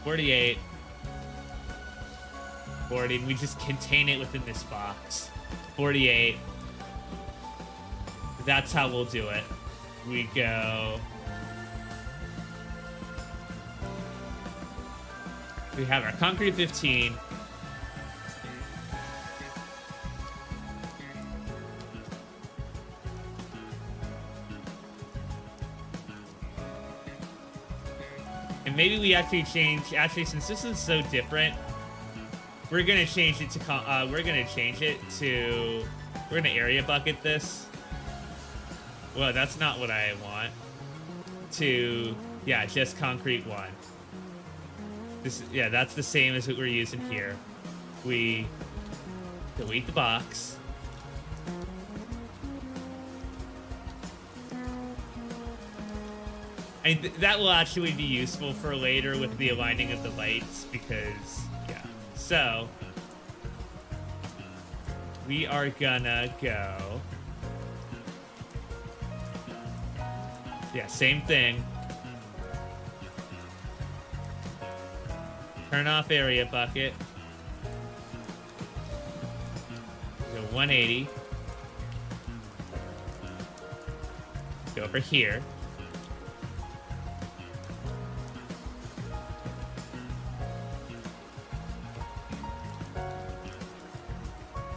48. 40. We just contain it within this box. 48. That's how we'll do it. We go... We have our concrete 15. And maybe we actually change... Actually, since this is so different, we're gonna change it to... we're gonna area bucket this. Well, that's not what I want. To... Yeah, just concrete 1. Yeah, that's the same as what we're using here. We delete the box. And that will actually be useful for later with the aligning of the lights because, yeah. So, we are gonna go... Yeah, same thing. Turn off area bucket. Go 180. Go over here.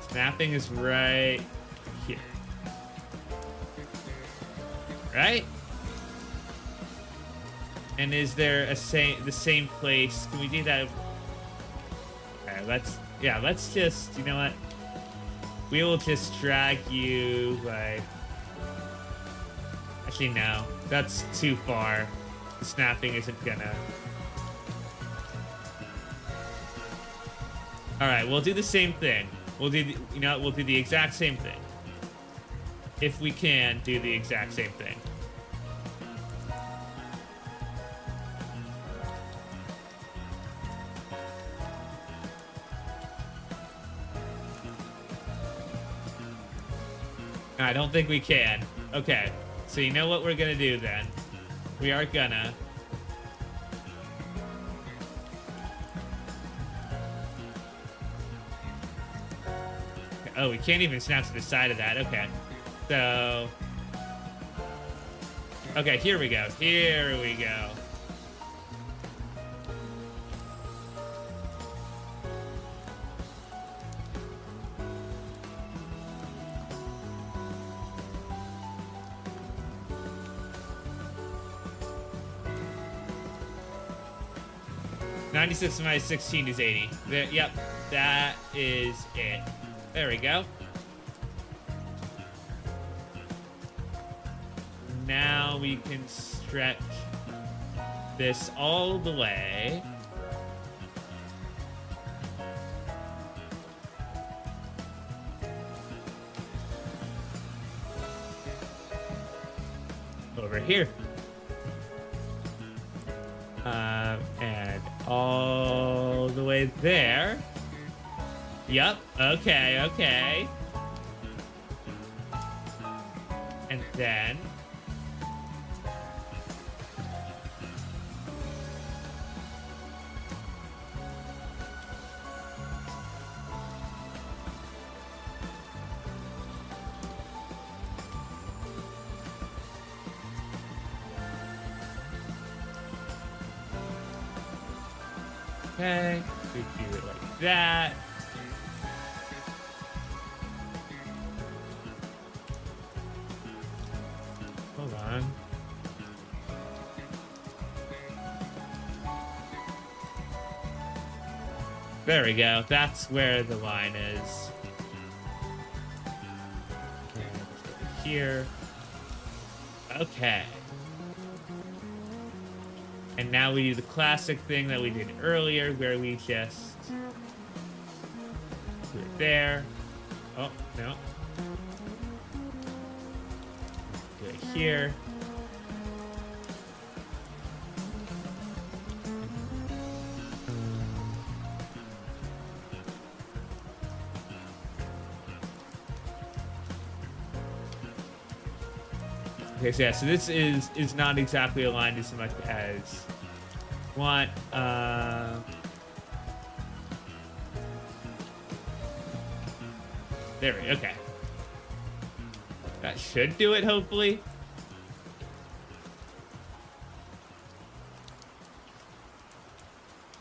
Snapping is right here. Right? And is there the same place? Can we do that? Okay, let's just, you know what? We will just drag you, like... Actually, no. That's too far. The snapping isn't gonna... Alright, we'll do the same thing. We'll do the exact same thing. If we can do the exact same thing. I don't think we can. Okay, so you know what we're gonna do then? We are gonna... Oh, we can't even snap to the side of that. Okay, so... Okay, here we go. Here we go. .96 minus 16 is 80. Yep, that is it. There we go. Now we can stretch this all the way. Over here. And all the way there. Yep, okay. And then... Okay, we do it like that. Hold on. There we go. That's where the line is. And over here. Okay. And now we do the classic thing that we did earlier, where we just do it there. Oh, no. Do it here. Okay, so yeah, so this is not exactly aligned as much as want. There we go. Okay. That should do it, hopefully.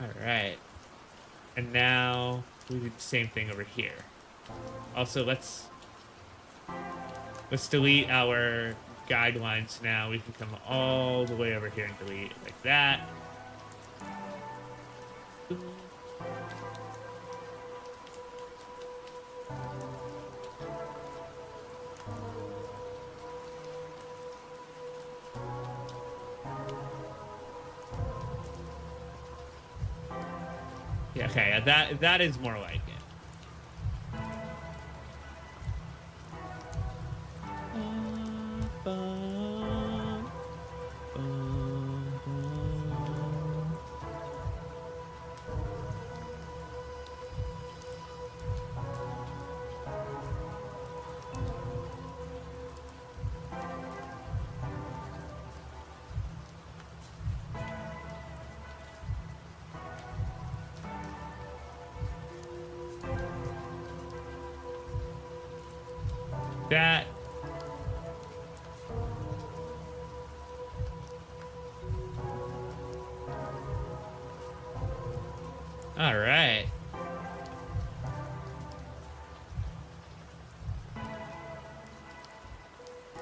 All right. And now we do the same thing over here. Also, let's delete our guidelines now. We can come all the way over here and delete it like that. Yeah, okay, that is more like it. That. All right.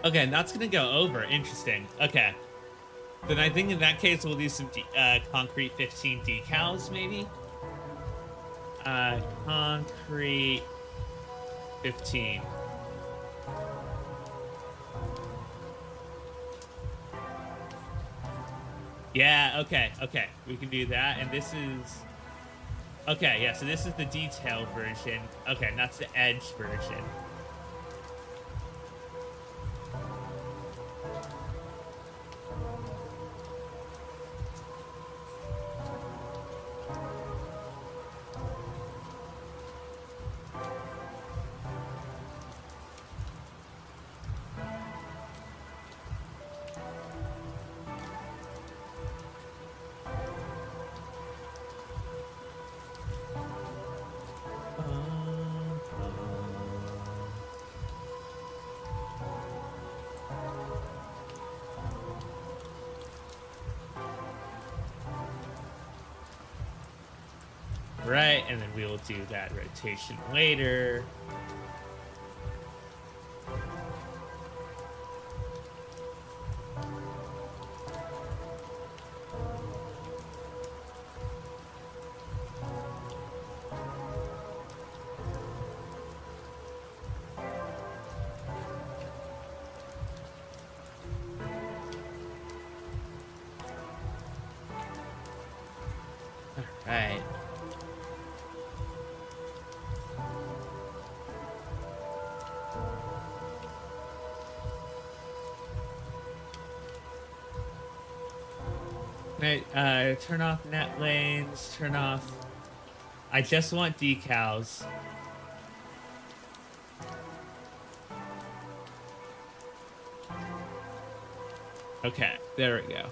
Okay, and that's gonna go over. Interesting. Okay. Then I think in that case we'll do some concrete 15 decals, maybe. Concrete 15. Yeah, okay, okay. We can do that. And this is... Okay, yeah, so this is the detail version. Okay, and that's the edge version. Right, and then we will do that rotation later. All right. Turn off net lanes, turn off... I just want decals. Okay, there we go.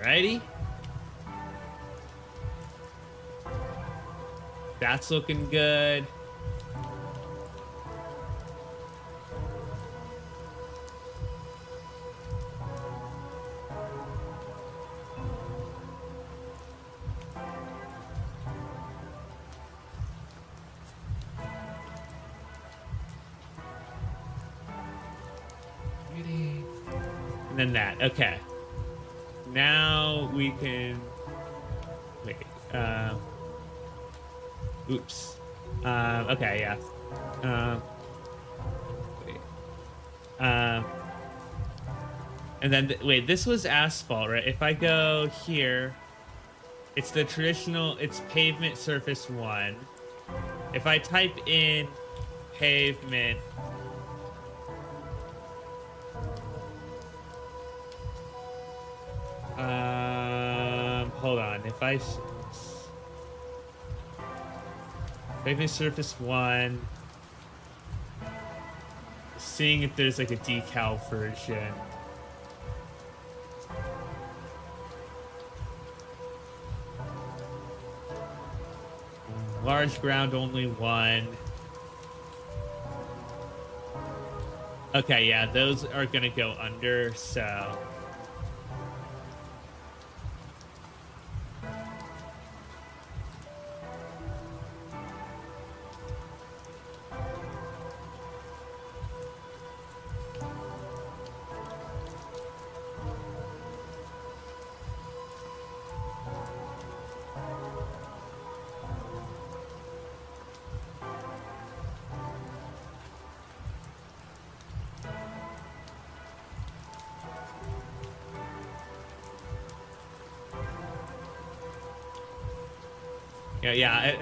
Alrighty. That's looking good. And then that. Okay. Now we can... Wait. Oops. Okay, yeah. Wait. And then, wait, this was asphalt, right? If I go here, it's the traditional, it's pavement surface 1. If I type in pavement Hold on. If I surface 1, seeing if there's like a decal version. Large ground, only 1. Okay, yeah, those are gonna go under, so. Yeah,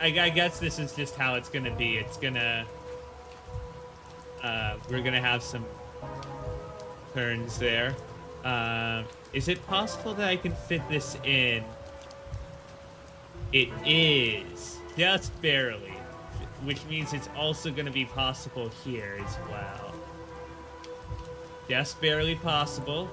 I guess this is just how it's gonna be. It's gonna, we're gonna have some turns there. Is it possible that I can fit this in? It is, just barely, which means it's also gonna be possible here as well. Just barely possible.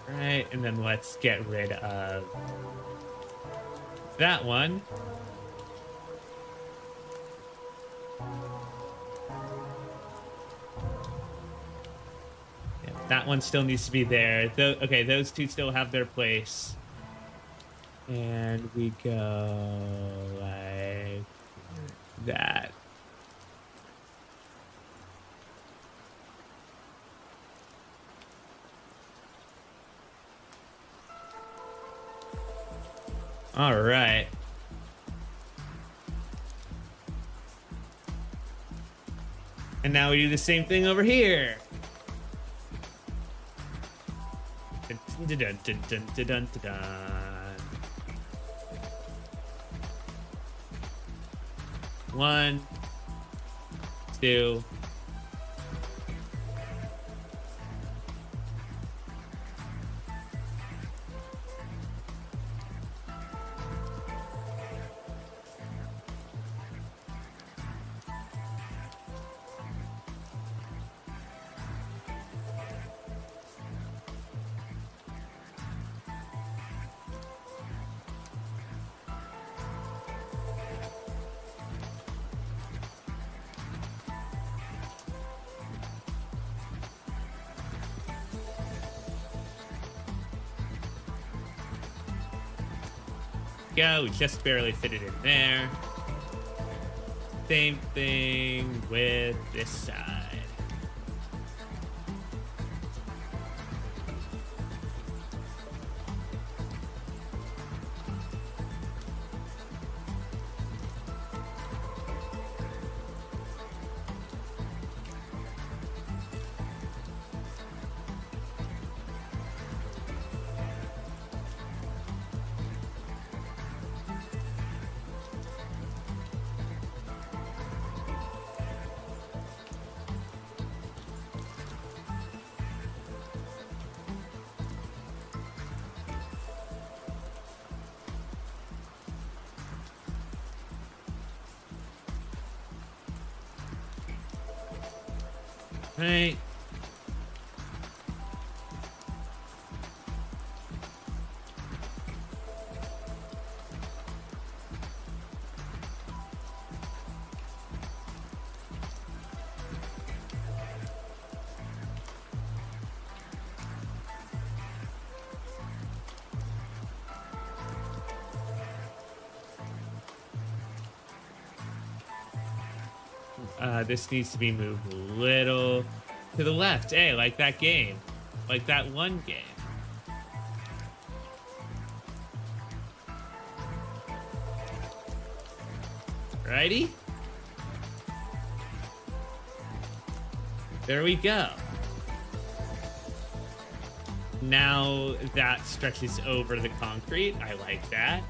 Right, and then let's get rid of that one. Yeah, that one still needs to be there. Okay, those two still have their place. And we go like that. All right. And now we do the same thing over here. Dun, dun, dun, dun, dun, dun, dun. 1, 2. Go, we just barely fit it in there. Same thing with this side. Right. This needs to be moved a little to the left. Hey, like that game. Like that one game. Righty? There we go. Now that stretches over the concrete. I like that.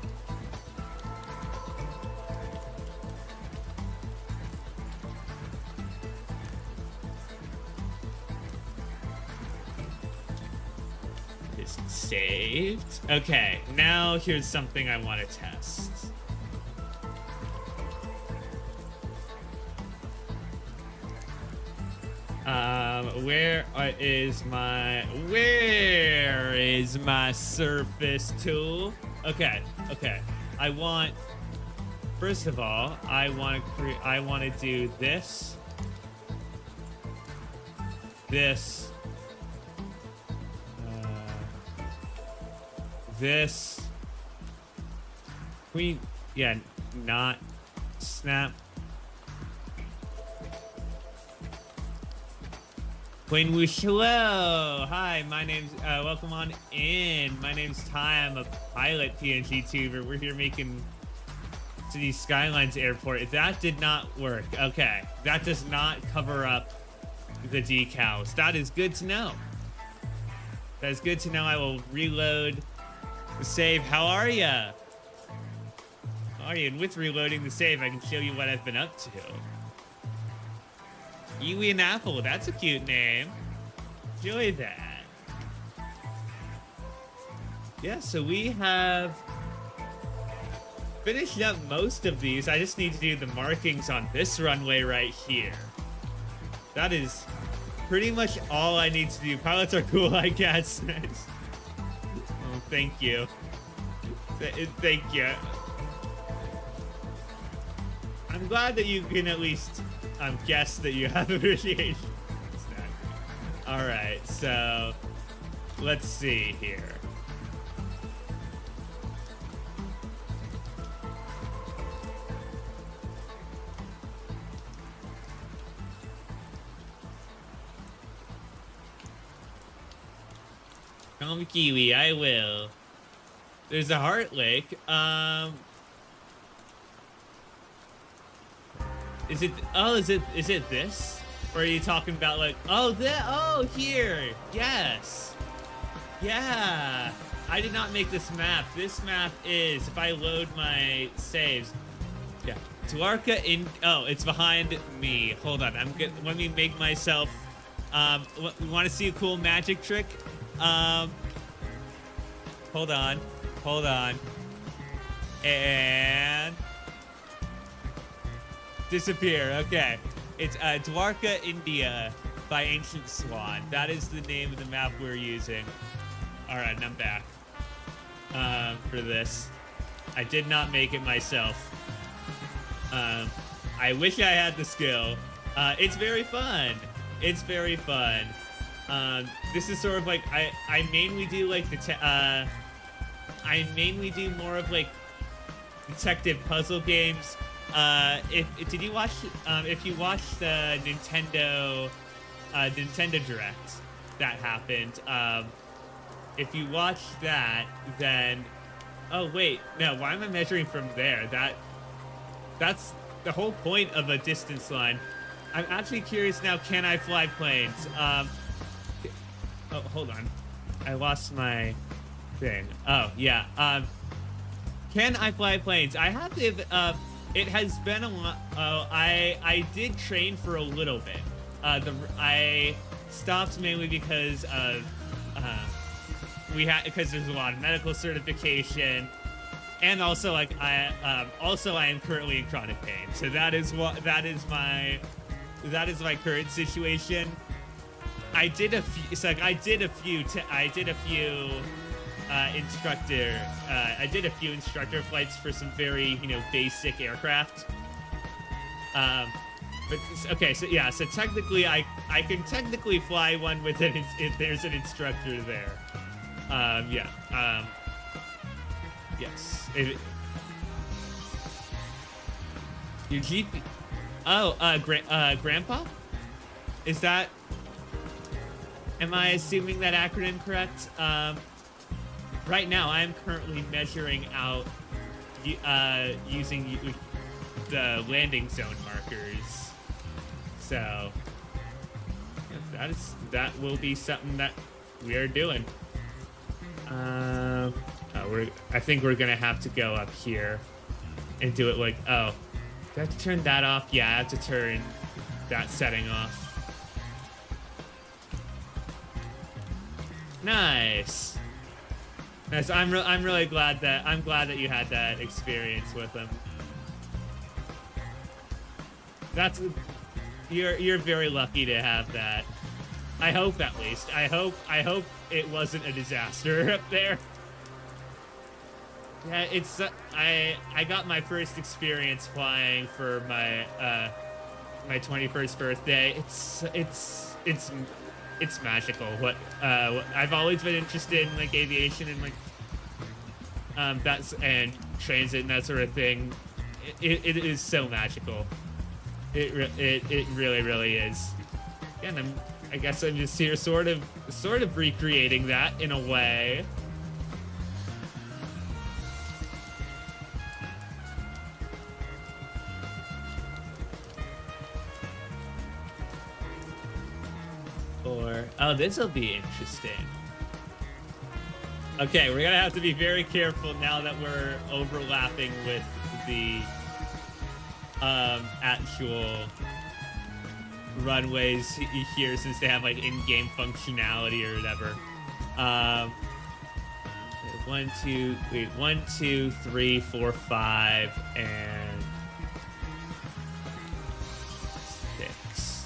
This is saved. Okay, now here's something I want to test. Where is my surface tool? Okay. First of all, I want to do this. This. This. Not snap. Queen Wushlo. Hi, my name's welcome on in. My name's Ty. I'm a pilot PNGtuber. We're here making to the Skylines Airport. That did not work. Okay, that does not cover up the decals. That is good to know. That is good to know. I will reload the save. How are ya? How are you? And with reloading the save, I can show you what I've been up to. Kiwi and Apple, that's a cute name. Enjoy that. Yeah, so we have finished up most of these. I just need to do the markings on this runway right here. That is pretty much all I need to do. Pilots are cool, I guess. Oh, thank you. Thank you. I'm glad that you can at least guess that you have appreciation. All right, so let's see here. Come Kiwi, I will. There's a heart lake. Is it this? Or are you talking about like, oh, here. Yes. Yeah. I did not make this map. This map is, if I load my saves. Yeah. Tuarka in, it's behind me. Hold on. Let me make myself, we want to see a cool magic trick? Hold on. And disappear. Okay. It's Dwarka, India by Ancient Swan. That is the name of the map we're using. All right, and I'm back for this. I did not make it myself. I wish I had the skill. It's very fun. This is sort of like I mainly do like I mainly do more of like detective puzzle games. If you watched the Nintendo Direct that happened, if you watched that, then oh wait, no, why am I measuring from there? That's the whole point of a distance line. I'm actually curious now, can I fly planes? Oh, hold on, I lost my thing. Oh yeah, can I fly planes? I have to. It has been a lot. I did train for a little bit. I stopped mainly because of because there's a lot of medical certification, and also like I am currently in chronic pain. So that is my current situation. I did a few instructor flights for some very, basic aircraft. But okay, so yeah, so technically I can technically fly one with it if there's an instructor there. Yes. Your GP. Oh, Grandpa? Is that? Am I assuming that acronym correct? Right now, I'm currently measuring out using the landing zone markers. So, that will be something that we are doing. I think we're gonna have to go up here and do it like, oh, do I have to turn that off? Yeah, I have to turn that setting off. Nice. Nice. I'm really glad that you had that experience with him. You're very lucky to have that. I hope, at least. I hope it wasn't a disaster up there. Yeah, it's I got my first experience flying for my my 21st birthday. It's magical. What I've always been interested in, like, aviation and like and transit and that sort of thing. It is so magical. It really is. And I guess I'm just here sort of recreating that in a way. Or, oh, this will be interesting. Okay, we're gonna have to be very careful now that we're overlapping with the actual runways here, since they have like in-game functionality or whatever. 1, 2, 3, 4, 5, and 6.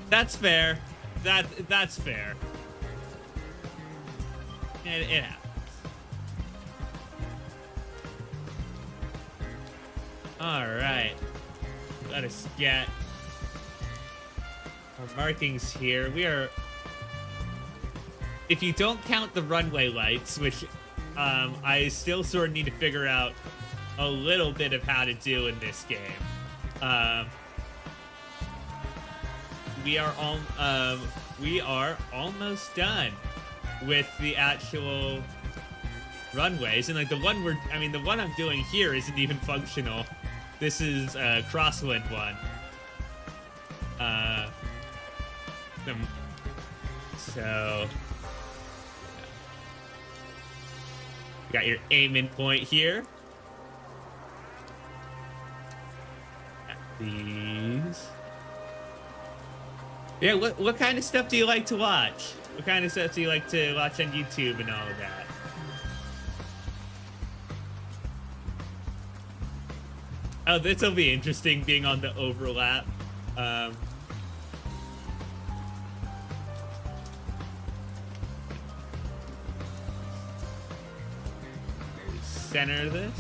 That's fair. That's fair. It happens. All right. Let us get our markings here. We are, if you don't count the runway lights, which I still sort of need to figure out a little bit of how to do in this game. We are almost done with the actual runways, and like the one I'm doing here isn't even functional. This is a crosswind one. So you got your aiming point here. These. Yeah, what kind of stuff do you like to watch? What kind of stuff do you like to watch on YouTube and all of that? Oh, this will be interesting, being on the overlap. Center this.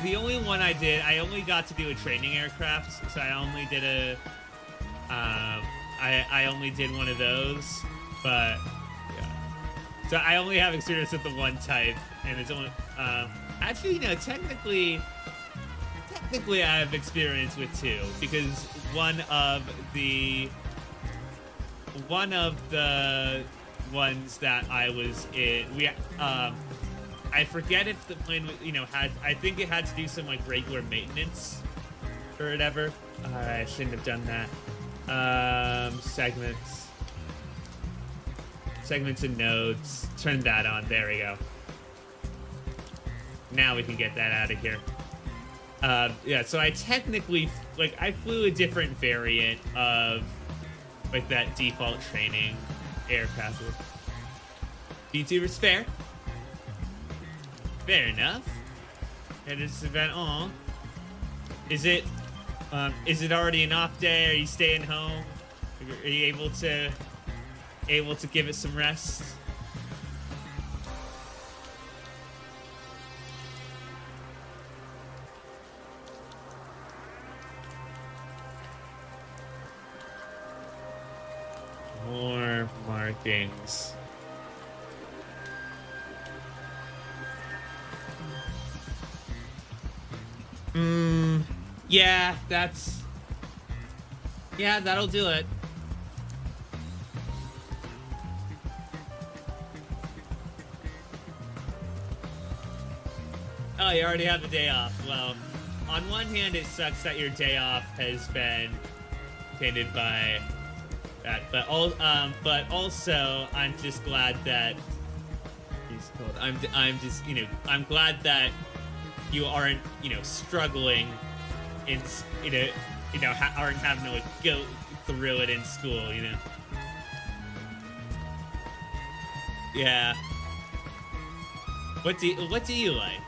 The only one I only got to do a training aircraft, so I only did a, I only did one of those, but, yeah. So I only have experience with the one type, and it's only, actually, technically I have experience with two, because one of the ones that I was in, I forget if the plane, I think it had to do some, like, regular maintenance or whatever. I shouldn't have done that. Segments and nodes. Turn that on. There we go. Now we can get that out of here. Yeah, so I technically, like, I flew a different variant of, like, that default training aircraft. PNGtuber's fair. Fair enough. And this event, is it already an off day? Are you staying home? Are you able to give it some rest? More markings. Yeah, that's Yeah, that'll do it. Oh, you already have the day off. Well, on one hand, it sucks that your day off has been tainted by that, but also, I'm just glad that he's cold. I'm just, I'm glad that you aren't, struggling in, aren't having to like, go through it in school, Yeah. What do you like?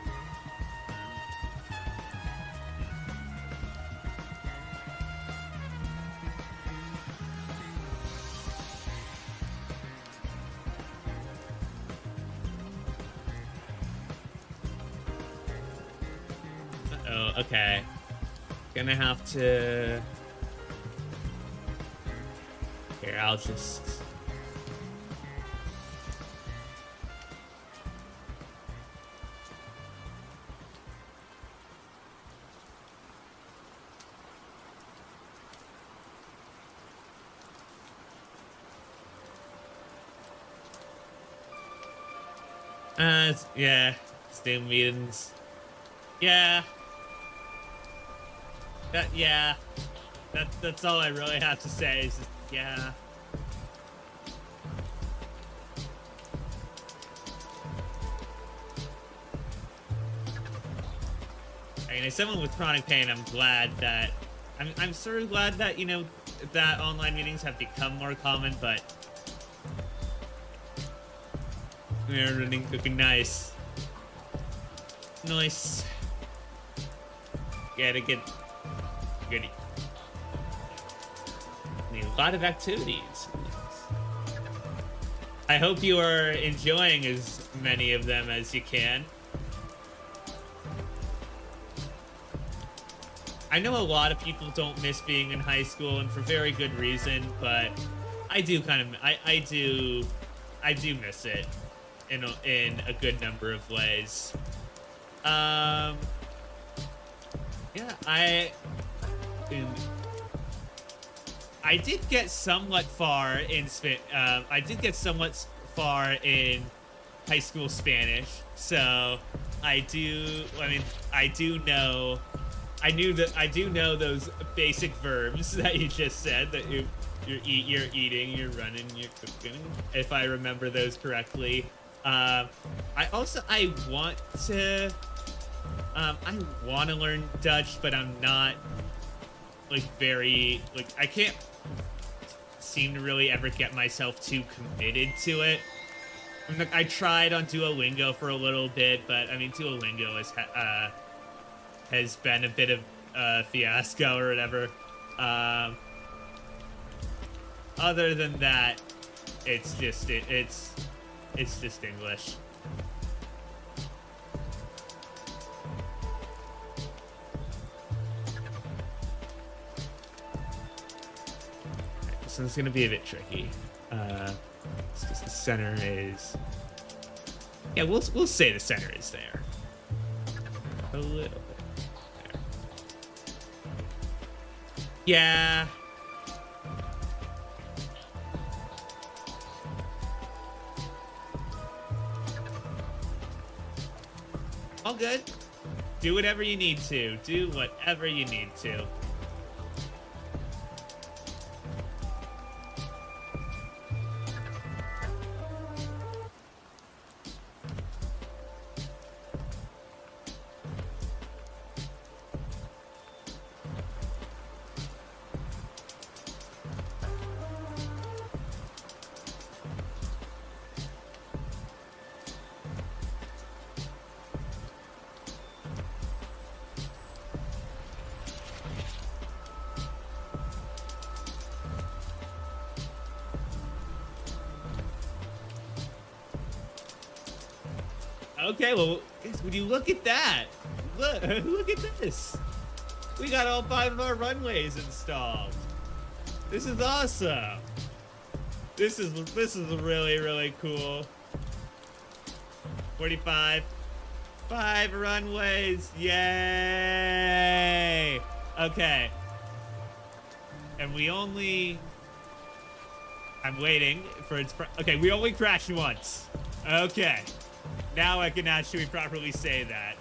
Oh, okay. Gonna have to... Here, I'll just... Yeah, Zoom meetings. Yeah. That's all I really have to say is, yeah. I mean, as someone with chronic pain, I'm glad that, I'm sort of glad that, that online meetings have become more common, but they're running cooking nice. Nice. Gotta get goody. Need a lot of activities. I hope you are enjoying as many of them as you can. I know a lot of people don't miss being in high school, and for very good reason, but I do kind of, I do miss it in a good number of ways. Yeah, I did get somewhat far in high school Spanish, so I do know those basic verbs that you just said, that you're eating, you're running, you're cooking, if I remember those correctly. I want to learn Dutch, but I'm not like I can't seem to really ever get myself too committed to it. I tried on Duolingo for a little bit, but I mean, Duolingo has been a bit of a fiasco or whatever. Other than that, it's just English. So it's gonna be a bit tricky. Because the center is, yeah, we'll say the center is there. A little bit there. Yeah. All good. Do whatever you need to. Do whatever you need to. Okay, well, would you look at that? Look at this. We got all 5 of our runways installed. This is awesome. This is really, really cool. 45. 5 runways. Yay. Okay. and we only... I'm waiting for its... Okay, we only crashed once. Okay. Now I can actually properly say that.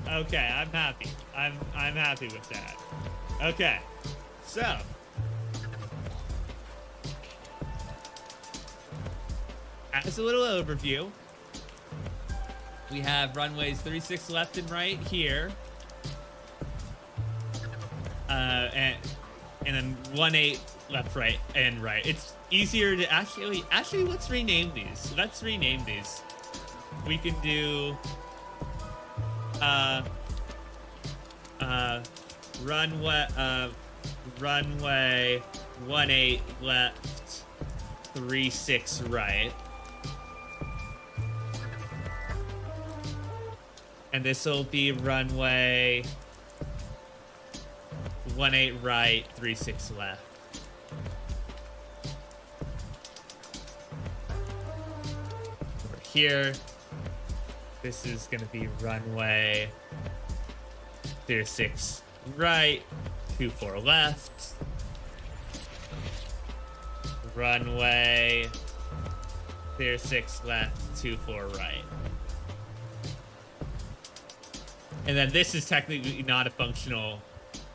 Okay, I'm happy. I'm happy with that. Okay. So... as a little overview, we have runways 36 left and right here. And then 18 left, right, and right. It's easier to actually let's rename these. We can do runway 18 left, 36 right. And this will be runway 18 right, 36 left. Over here, this is gonna be runway 36 right, 24 left. Runway 36 left, 24 right. And then this is technically not a functional...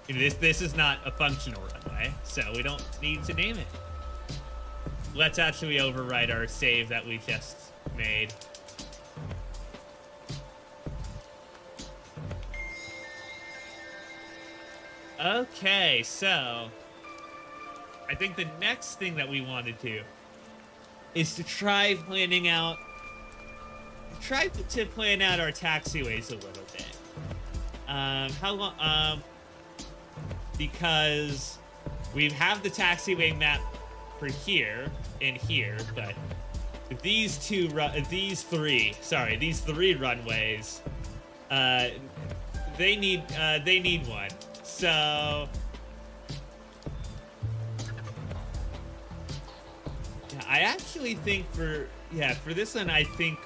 This is not a functional runway, so we don't need to name it. Let's actually overwrite our save that we just made. Okay, so... I think the next thing that we want to do is to try planning out... Try to plan out our taxiways a little bit. How long... because we have the taxiway map for here and here, but these three runways, they need one. So yeah, I actually think for this one, I think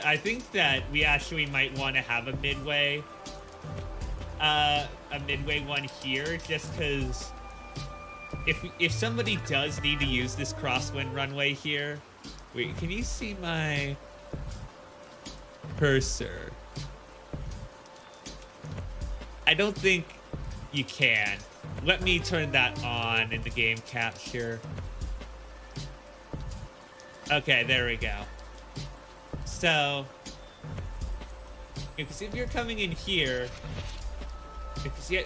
I think that we actually might want to have a midway one here, just because if somebody does need to use this crosswind runway here, wait, can you see my cursor? I don't think you can. Let me turn that on in the game capture. Okay, there we go. So, because if you're coming in here,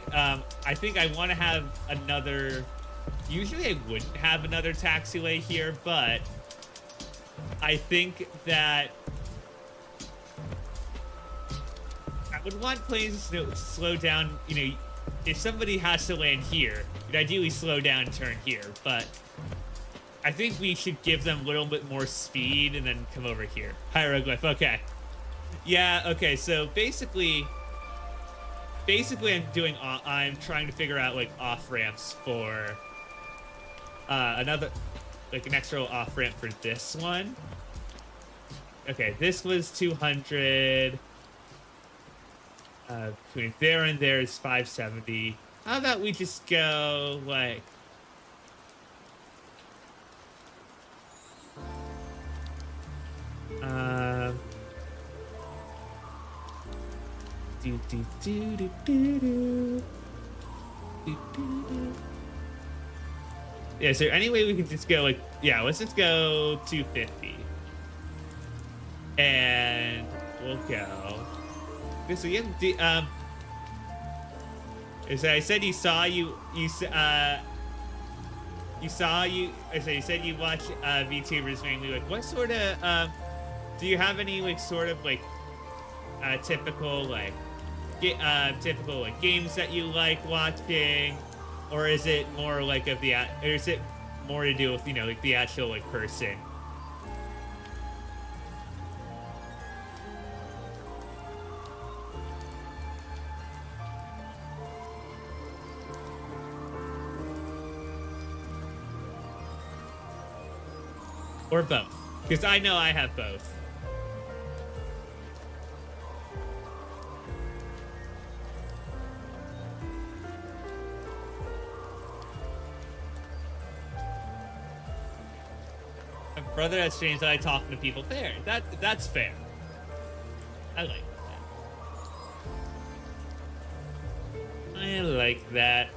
I think I want to have another... Usually I wouldn't have another taxiway here, but I think that I would want planes to slow down. You know, if somebody has to land here, you'd ideally slow down and turn here, but I think we should give them a little bit more speed and then come over here. Hieroglyph, okay. Yeah, okay, so basically I'm trying to figure out like off-ramps for another, like an extra off-ramp for this one. Okay, this was 200. Between there and there is 570. How about we just go like... Yeah, so anyway, we can just go like, yeah, let's just go 250. And we'll go. So you have, so I said you said you watch VTubers mainly. Like, what sort of, do you have any like sort of like typical like games that you like watching, or is it more like or is it more to do with, you know, like the actual like person? Or both, because I know I have both. Brother, that's strange that I talking to people. Fair. That's fair. I like that. I like that.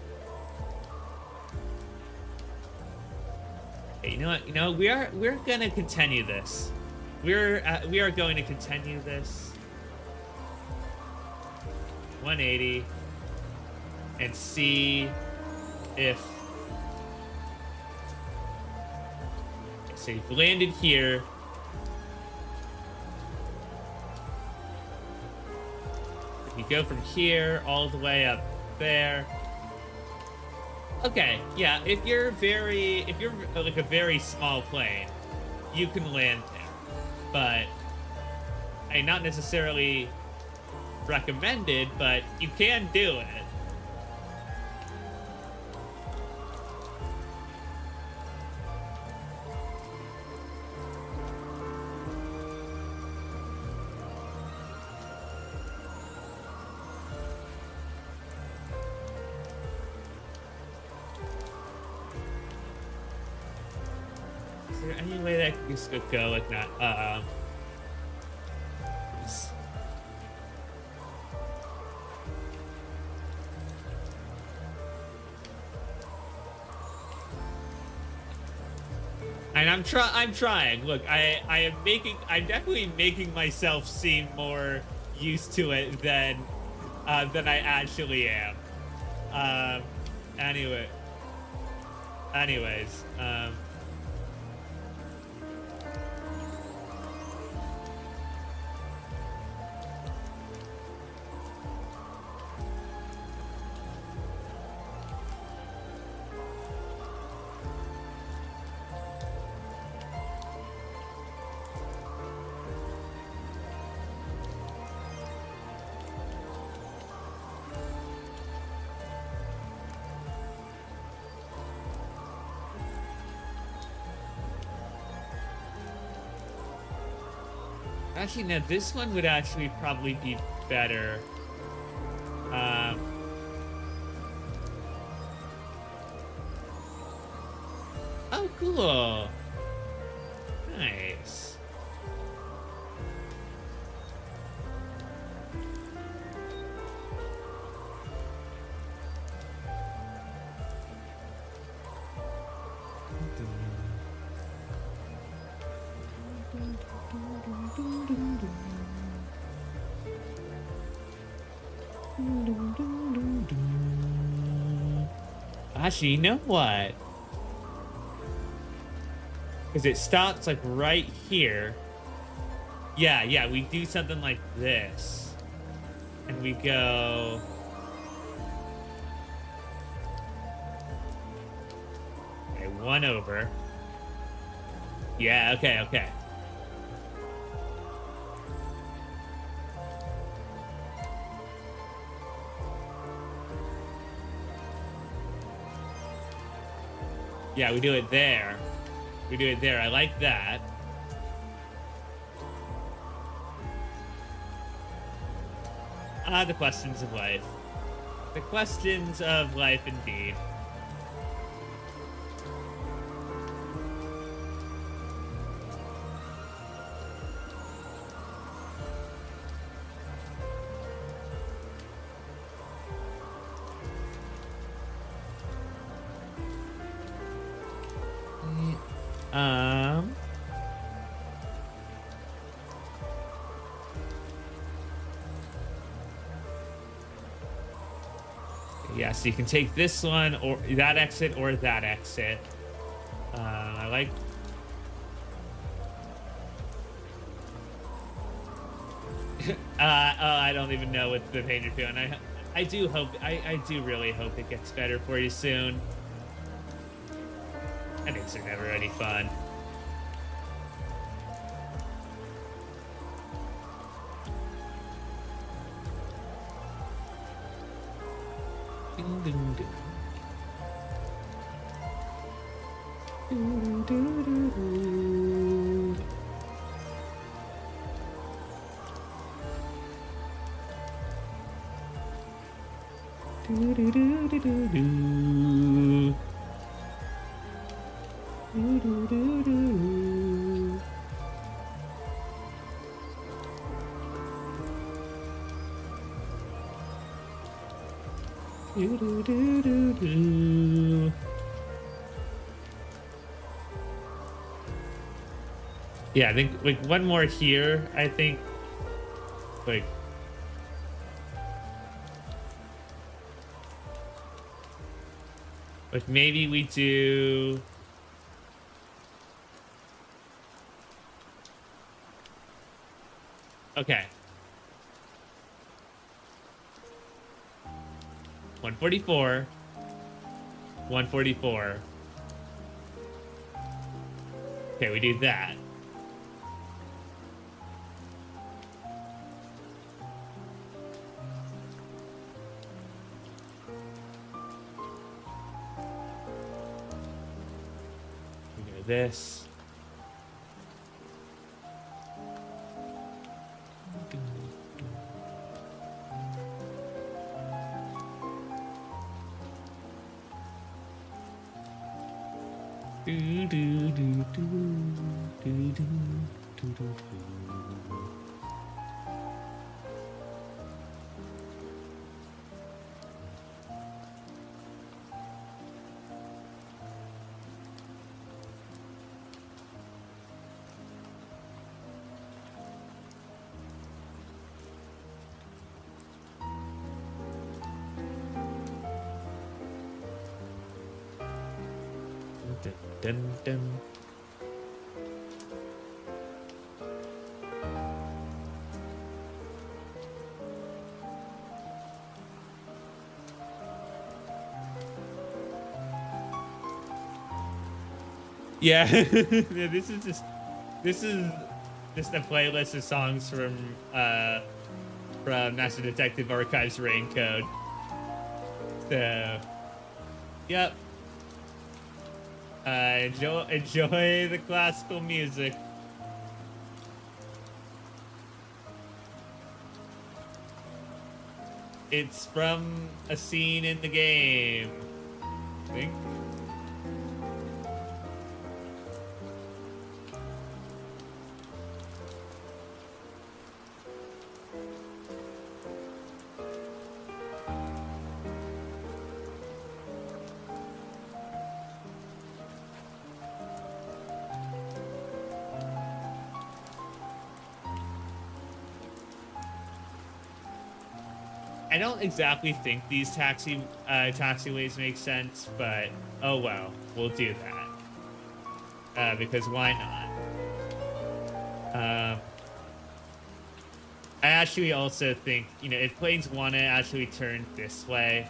Okay, you know what? You know, we're gonna continue this. We are going to continue this. 180 and see if so you've landed here. If you go from here all the way up there. Okay, yeah, if you're like a very small plane, you can land there. But not necessarily recommended, but you can do it. Is there any way that I could just go like that? And I'm trying. Look, I'm definitely making myself seem more used to it than I actually am. Anyways, actually, no, this one would actually probably be better. Oh, cool. Nice. Actually, you know what? Because it stops like right here. Yeah, we do something like this. And we go... Okay, one over. Yeah, okay. Yeah, we do it there. We do it there. I like that. The questions of life. The questions of life, indeed. Yeah, so you can take this one or that exit or that exit. I like. I don't even know what the pain you're feeling. I do hope. I do really hope it gets better for you soon. Endings are never any fun. Do, do, do, do, do. Yeah, I think like one more here. I think like maybe we do. Okay. 144. 144. Okay, we do that. We go this. Do, do, do, do, do, do, do, do, do. Dun, dun, dun. Yeah, yeah, this is just a playlist of songs from Master Detective Archives Raincode. So, yep. Enjoy the classical music. It's from a scene in the game, I think. I don't exactly think these taxiways make sense, but oh well, we'll do that because why not? I actually also think, you know, if planes want to actually turn this way,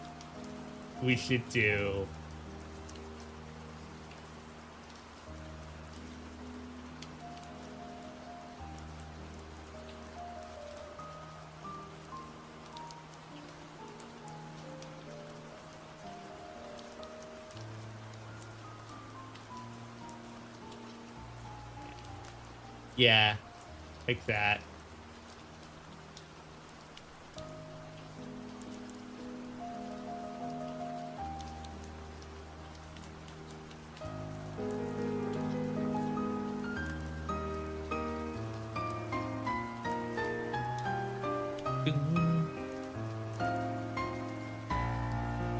we should do. Yeah, like that.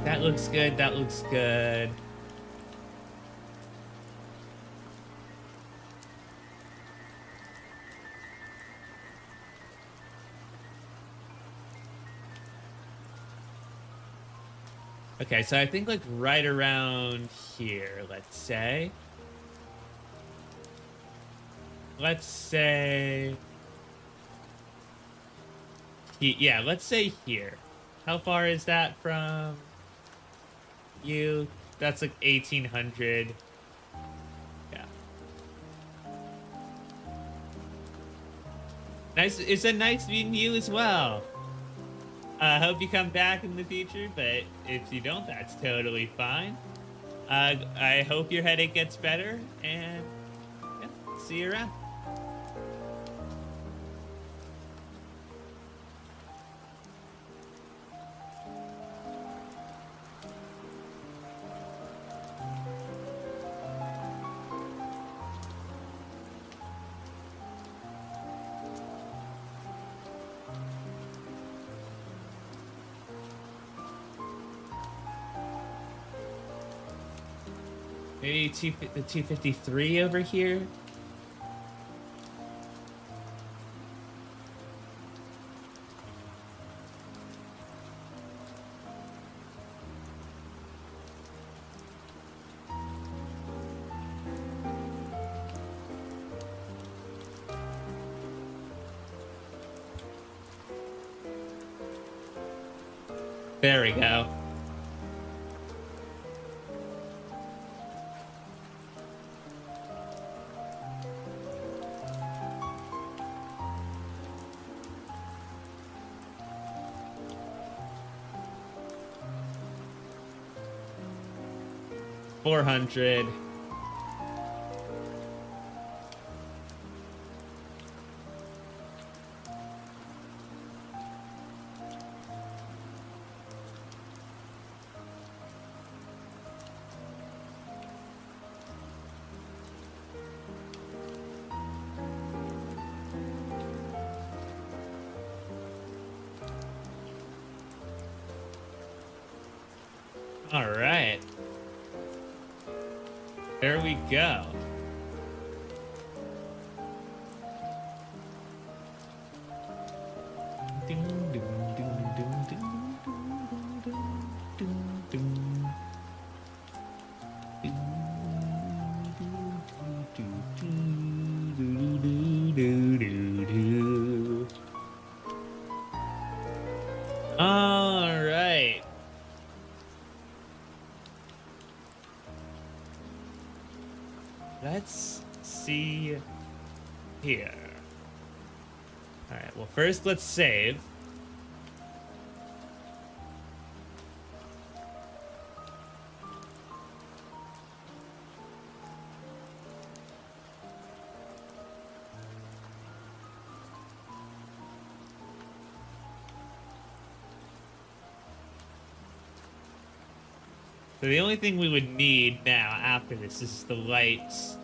That looks good. That looks good. Okay, so I think like right around here, let's say. Let's say. Yeah, let's say here. How far is that from you? That's like 1800. Yeah. Nice. It's a nice meeting you as well. I hope you come back in the future, but if you don't, that's totally fine. I hope your headache gets better, and yeah, see you around. Maybe the 253 over here. There we go. $400. All right. There we go. All right. Let's see here. All right, well, first let's save. So the only thing we would need now after this is the lights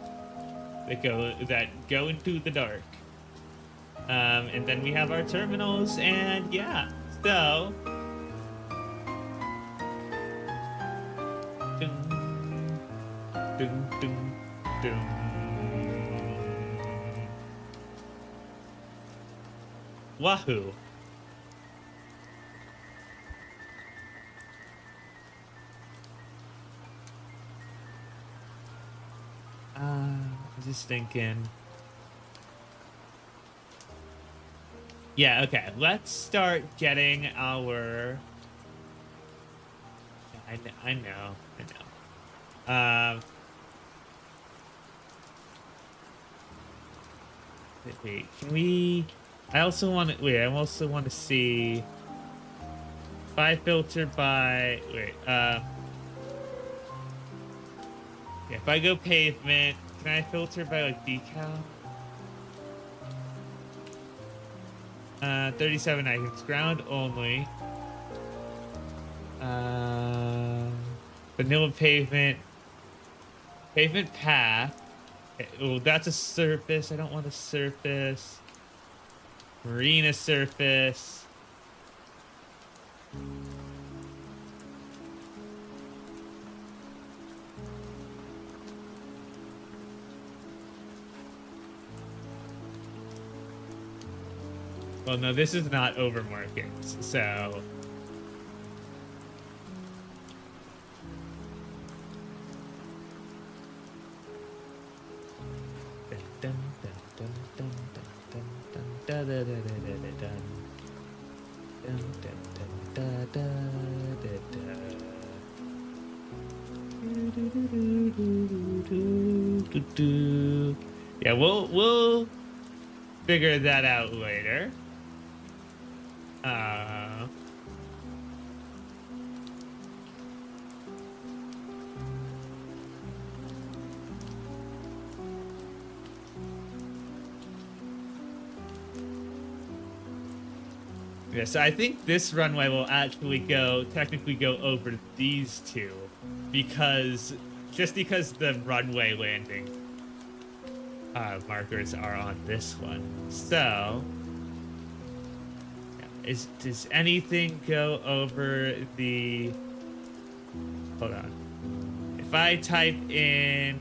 that go into the dark. And then we have our terminals, and yeah, so dun, dun, dun, dun. Wahoo. Just thinking. Yeah, okay. Let's start getting our. I know. Wait, can we? I also want to. Wait, I also want to see. If I filter by. Wait. Yeah, if I go pavement. Can I filter by like decal? 37 items, ground only. Vanilla pavement. Pavement path. Oh, that's a surface. I don't want a surface. Marina surface. Well, no, this is not over markets, so. Yeah, we'll figure that out later. Yeah, so I think this runway will actually technically go over these two, because the runway landing markers are on this one. So, does anything go over the? Hold on. if I type in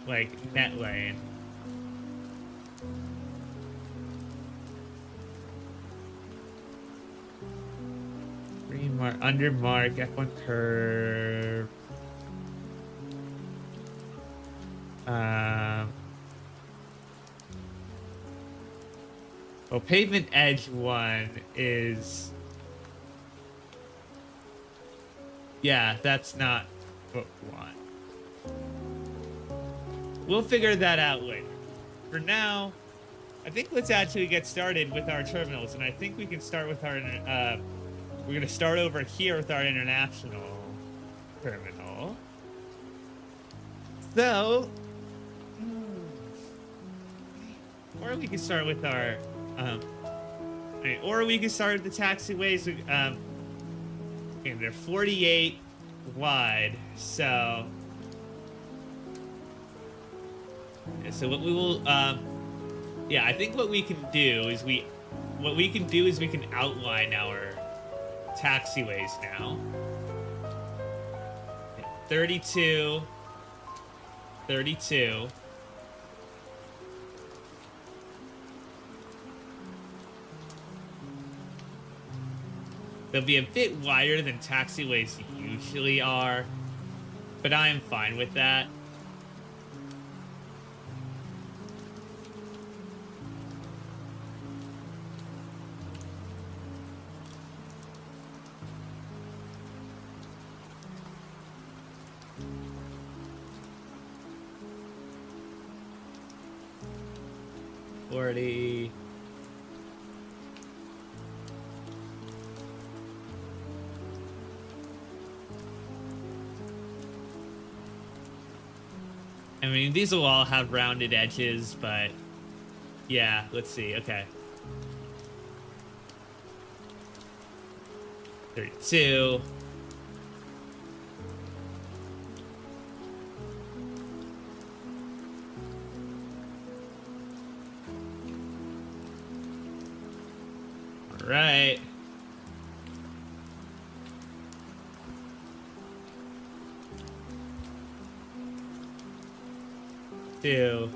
like net lane, under mark, F1 curve. Well, pavement edge 1 is, yeah, that's not what we want. We'll figure that out later. For now, I think let's actually get started with our terminals, and I think we can start with our, we're gonna start over here with our international terminal. So, or we can start with our, or we can start with the taxiways. Okay, they're 48 wide, so. So what we will, yeah, I think what we can do is we can outline our taxiways now. 32. They'll be a bit wider than taxiways usually are, but I am fine with that. I mean, these will all have rounded edges, but yeah, let's see. Okay. 32. All right. Two.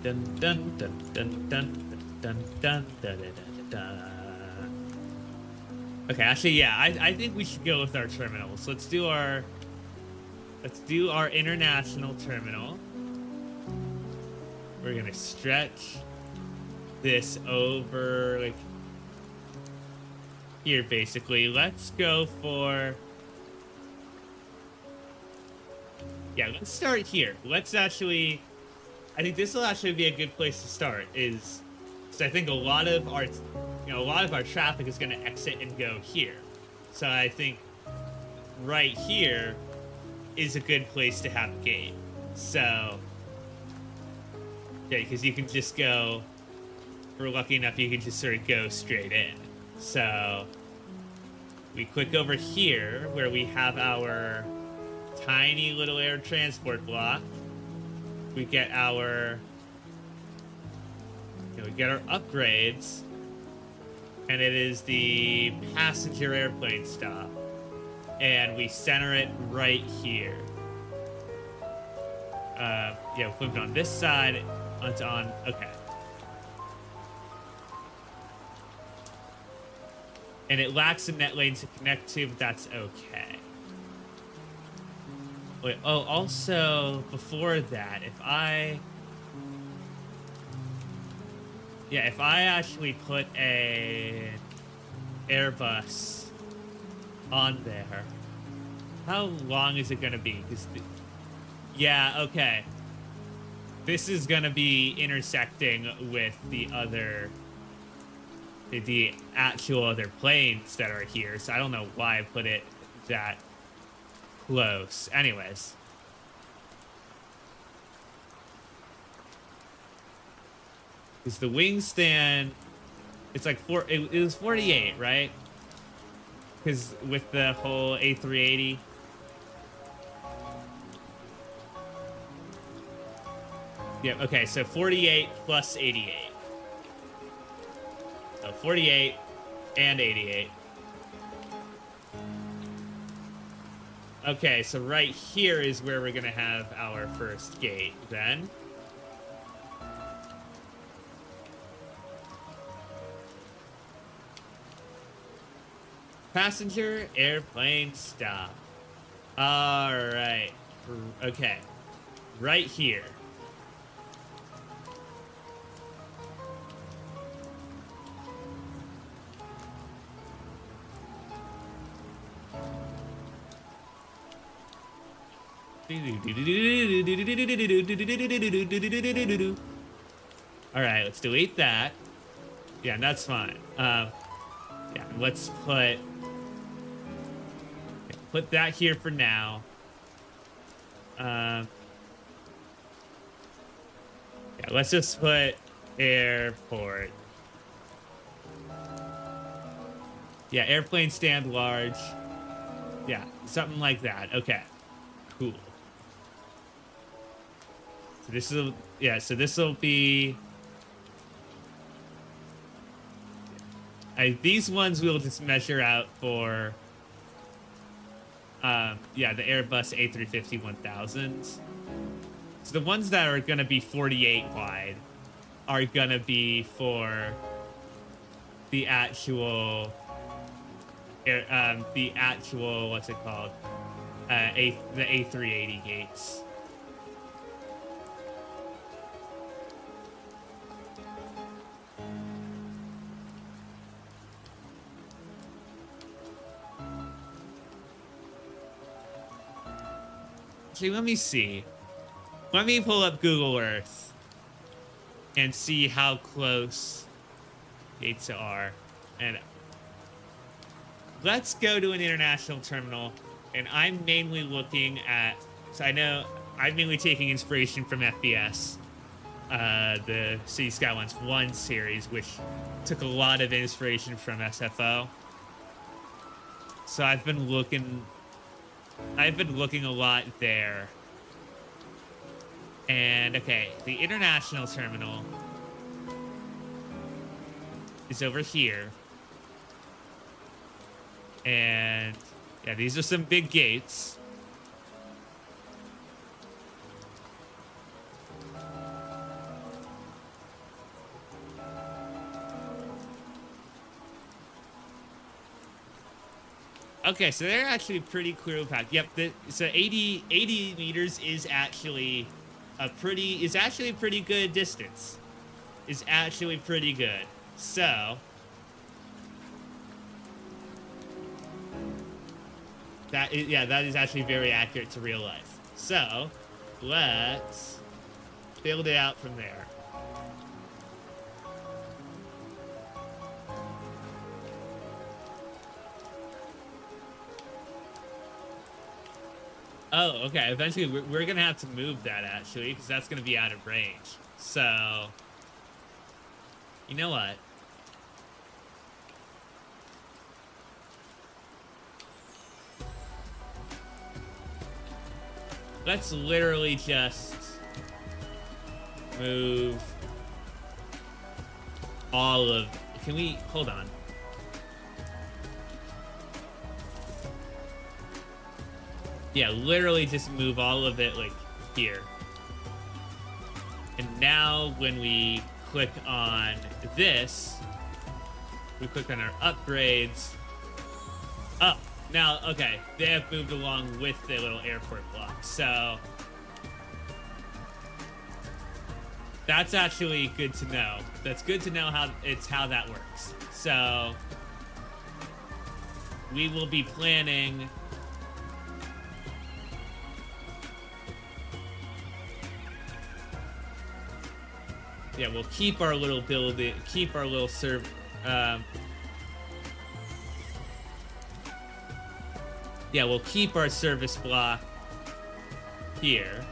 Dun dun dun dun dun dun dun dun dun. Okay, actually, yeah, I think we should go with our terminals. Let's do our international terminal. We're gonna stretch this over like here, basically. Let's go for, yeah, let's start here. Let's actually, I think this will actually be a good place to start, is because I think a lot of our traffic is going to exit and go here. So I think right here is a good place to have a gate. So, yeah, because you can just go, if we're lucky enough, you can just sort of go straight in. So we click over here where we have our tiny little air transport block. We get our, we get our upgrades, and it is the passenger airplane stop, and we center it right here. Yeah, we put it on this side, okay. And it lacks a net lane to connect to, but that's okay. Wait, oh, also, before that, if I actually put a Airbus on there, how long is it going to be? Yeah, okay. This is going to be intersecting with the actual other planes that are here, so I don't know why I put it that close. Anyways, Because the wingspan, it's like it was 48, right? Because with the whole A380. Yeah, okay, so 48 plus 88. So 48 and 88. Okay, so right here is where we're gonna have our first gate then. Passenger airplane stop. All right. Okay. Right here. All right, let's delete that. Yeah, that's fine. Yeah, let's put that here for now. Yeah, let's just put airport. Yeah, airplane stand large. Yeah, something like that. Okay, cool. So this is, yeah, so this will be, these ones we'll just measure out for, yeah, the Airbus A350-1000s. So the ones that are going to be 48 wide are going to be for the actual, what's it called? The A380 gates. Actually, let me see. Let me pull up Google Earth and see how close gates are. And let's go to an international terminal. And I'm mainly looking at, so I know I'm mainly taking inspiration from FBS, the City Skylines 1 series, which took a lot of inspiration from SFO. So I've been looking a lot there. And okay, the international terminal is over here. And yeah, these are some big gates. Okay, so they're actually pretty clearly packed. Yep, so 80 meters is actually a pretty good distance. Is actually pretty good. So that is actually very accurate to real life. So let's build it out from there. Oh, okay. Eventually, we're going to have to move that, actually, because that's going to be out of range. So, you know what? Let's literally just move all of... Can we... Hold on. Yeah, literally just move all of it, like, here. And now, when we click on this, we click on our upgrades. Oh, now, okay, they have moved along with the little airport block, so that's actually good to know. That's good to know how that works. So we will be planning... Yeah, we'll keep our little building, keep our little yeah, we'll keep our service block here.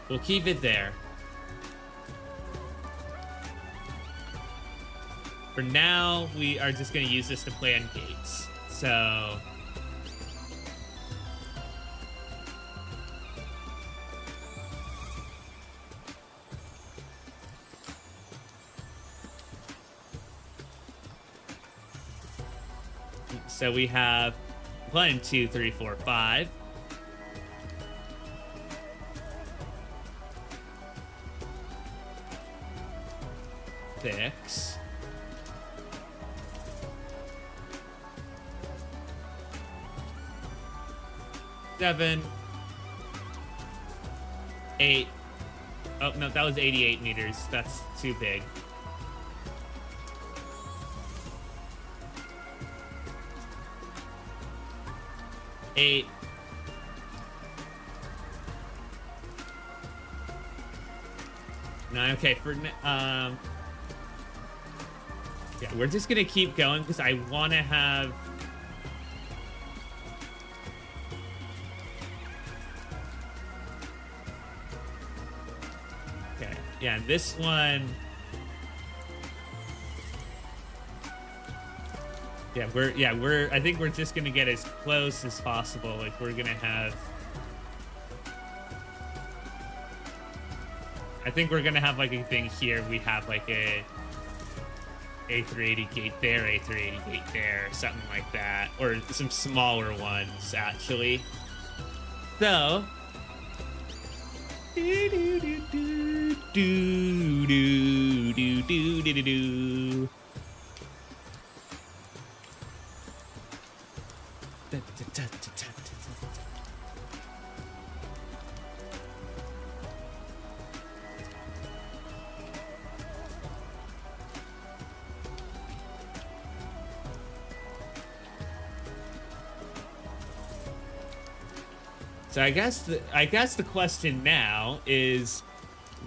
We'll keep it there. For now, we are just going to use this to plan gates. So... So we have 1, 2, 3, 4, 5. Six. 7. 8. Oh, no, that was 88 meters. That's too big. 8. 9. Okay, yeah, we're just gonna keep going because I want to have... Okay, yeah, this one... Yeah, I think we're just gonna get as close as possible. Like, we're gonna have... I think we're gonna have, like, a thing here. We have, like, a A380 gate there, A380 gate there, something like that. Or some smaller ones, actually. So... Do-do-do-do-do-do-do-do-do-do. So I guess the question now is,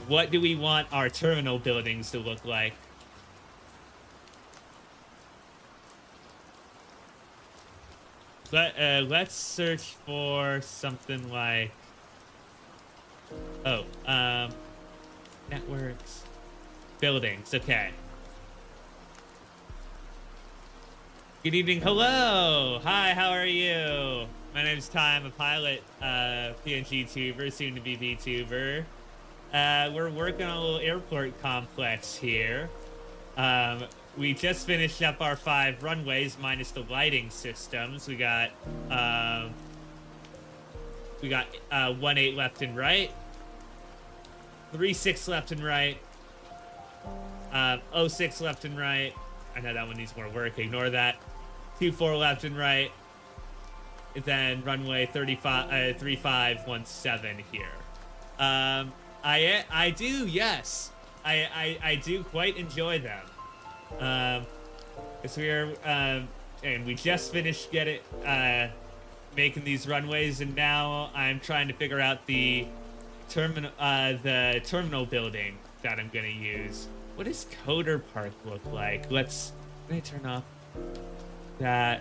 what do we want our terminal buildings to look like? Let's search for something like... Oh, networks, buildings. Okay. Good evening. Hello. Hi. How are you? My name's Ty. I'm a pilot, PNGtuber, soon to be VTuber. We're working on a little airport complex here. We just finished up our 5 runways minus the lighting systems. We got 1-8 left and right, 3-6 left and right, 0-6 left and right. I know that one needs more work. Ignore that. 2-4 left and right. And then runway 3517 here. I do, yes. I do quite enjoy them. Because and we just finished making these runways, and now I'm trying to figure out the terminal building that I'm gonna use. What does Coder Park look like? Let me turn off that.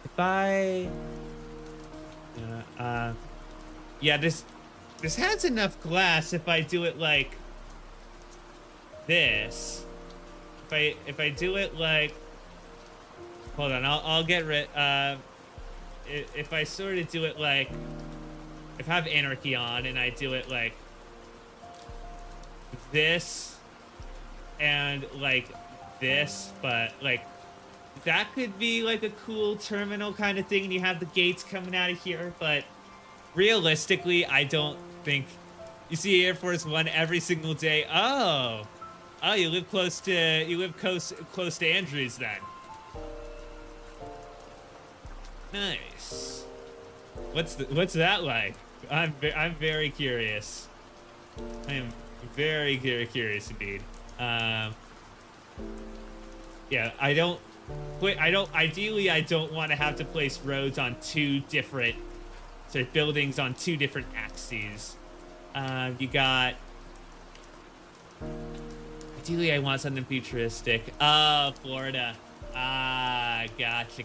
If I... yeah, this has enough glass if I do it like this. If I do it like... Hold on, I'll get rid... if I sort of do it like... If I have Anarchy on and I do it like this and like this, but like that could be like a cool terminal kind of thing, and you have the gates coming out of here. But realistically, I don't think you see Air Force One every single day. Oh, you live close to Andrews then. Nice. What's that like? I'm very curious. I am very curious indeed. Yeah, ideally I don't want to have to place roads on 2 different buildings on 2 different axes. You got... Ideally I want something futuristic. Oh, Florida. Ah, gotcha.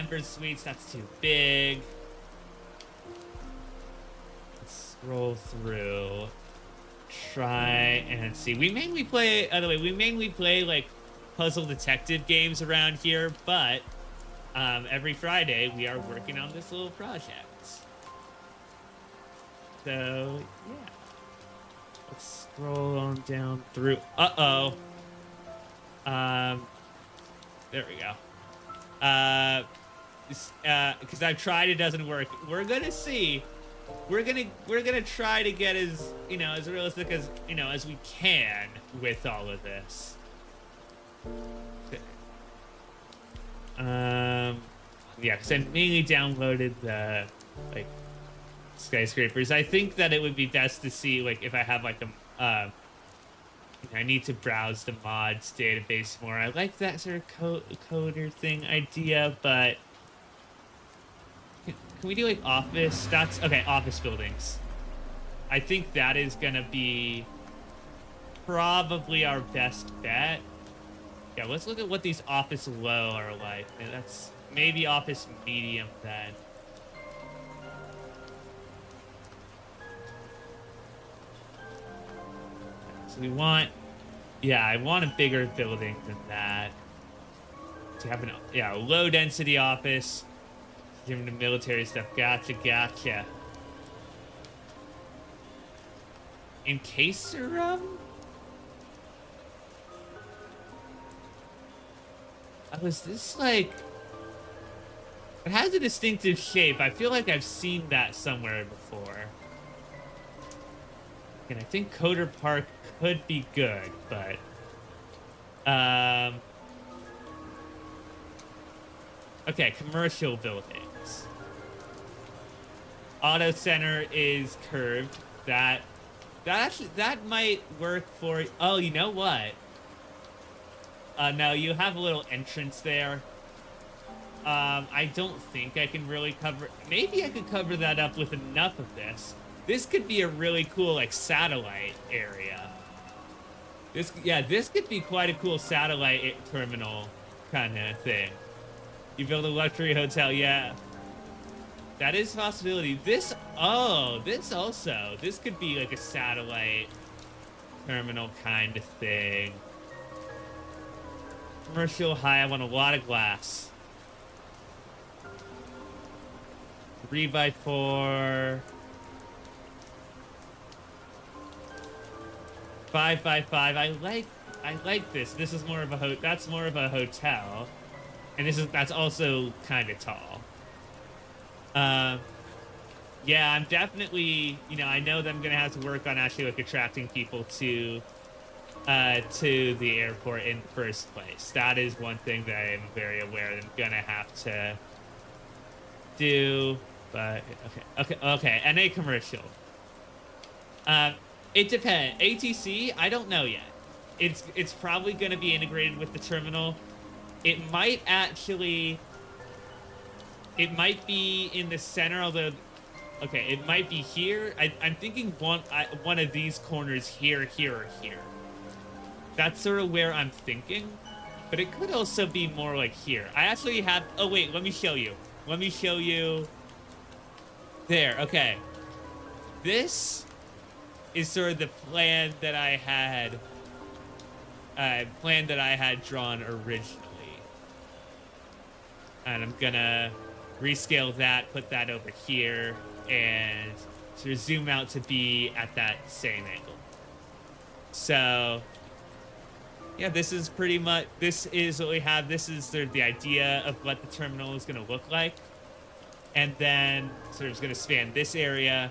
members suites. That's too big. Let's scroll through. Try and see. We mainly play, by the way, we mainly play like puzzle detective games around here, but every Friday we are working on this little project. So yeah, let's scroll on down through. There we go. Because I've tried, it doesn't work. We're gonna see. We're gonna try to get as, you know, as realistic as, you know, as we can with all of this. Yeah, because I mainly downloaded the like skyscrapers. I think that it would be best to see like if I have like a I need to browse the mods database more. I like that sort of coder thing idea, but can we do like office? That's okay. Office buildings. I think that is gonna be probably our best bet. Yeah, let's look at what these office low are like. And that's maybe office medium then. So we want, yeah, I want a bigger building than that. To have an, yeah, a low density office. Given the military stuff. Gotcha. In case was this like, it has a distinctive shape. I feel like I've seen that somewhere before. And I think Coder Park could be good, but okay, commercial buildings. Auto Center is curved. That might work for. Oh, you know what? No, you have a little entrance there. I don't think I can really cover. Maybe I could cover that up with enough of this. This could be a really cool like satellite area. This could be quite a cool satellite terminal kind of thing. You build a luxury hotel, yeah. That is a possibility. This could be like a satellite terminal kind of thing. Commercial high, I want a lot of glass. 3x4. 5x5. I like this. This is more of a that's more of a hotel. And that's also kind of tall. Yeah, I'm definitely, you know, I know that I'm gonna have to work on actually like attracting people to the airport in the first place. That is one thing that I'm very aware that I'm gonna have to do. But okay. NA commercial. It depends. ATC, I don't know yet. It's probably gonna be integrated with the terminal. It might actually. It might be in the center, although. Okay, it might be here. I'm thinking one of these corners here, or here. That's sort of where I'm thinking. But it could also be more like here. I actually have... Oh, wait, let me show you. There, okay. This is sort of the plan that I had... drawn originally. And I'm gonna rescale that, put that over here, and sort of zoom out to be at that same angle. So... yeah, this is pretty much, this is what we have. This is sort of the idea of what the terminal is going to look like. And then sort of it's going to span this area,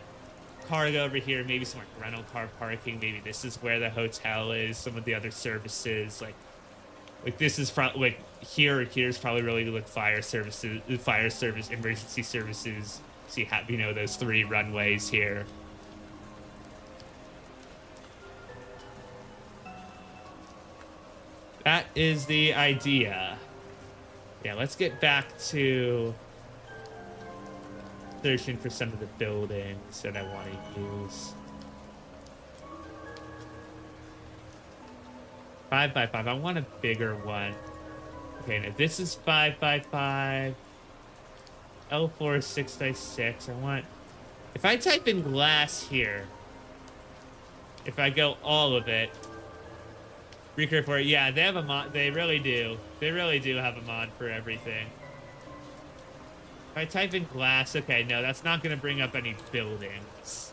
cargo over here, maybe some like rental car parking. Maybe this is where the hotel is, some of the other services. Like this is like here's probably really good fire service, emergency services. So you have, you know, those 3 runways here. That is the idea. Yeah, let's get back to searching for some of the buildings that I want to use. 5x5. I want a bigger one. Okay, now this is 5x5. L4 6x6. I want, if I type in glass here, if I go all of it, recurve for it. Yeah, they have a mod. They really do. They really do have a mod for everything. If I type in glass, okay, no, that's not going to bring up any buildings.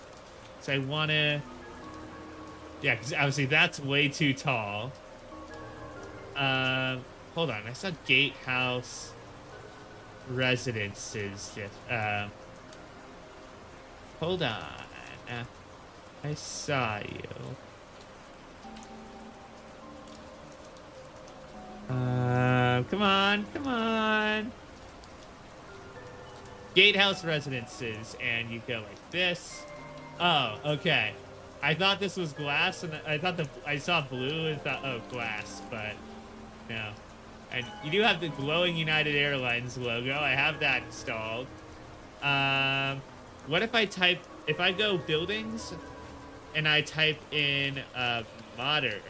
So I want to, yeah, because obviously that's way too tall. Hold on, I saw gatehouse residences. Just, hold on. I saw you. Come on, come on. Gatehouse residences, and you go like this. Oh, okay. I thought this was glass, and I thought I saw blue and thought, oh, glass, but no. And you do have the glowing United Airlines logo. I have that installed. What if I go buildings, and I type in modern?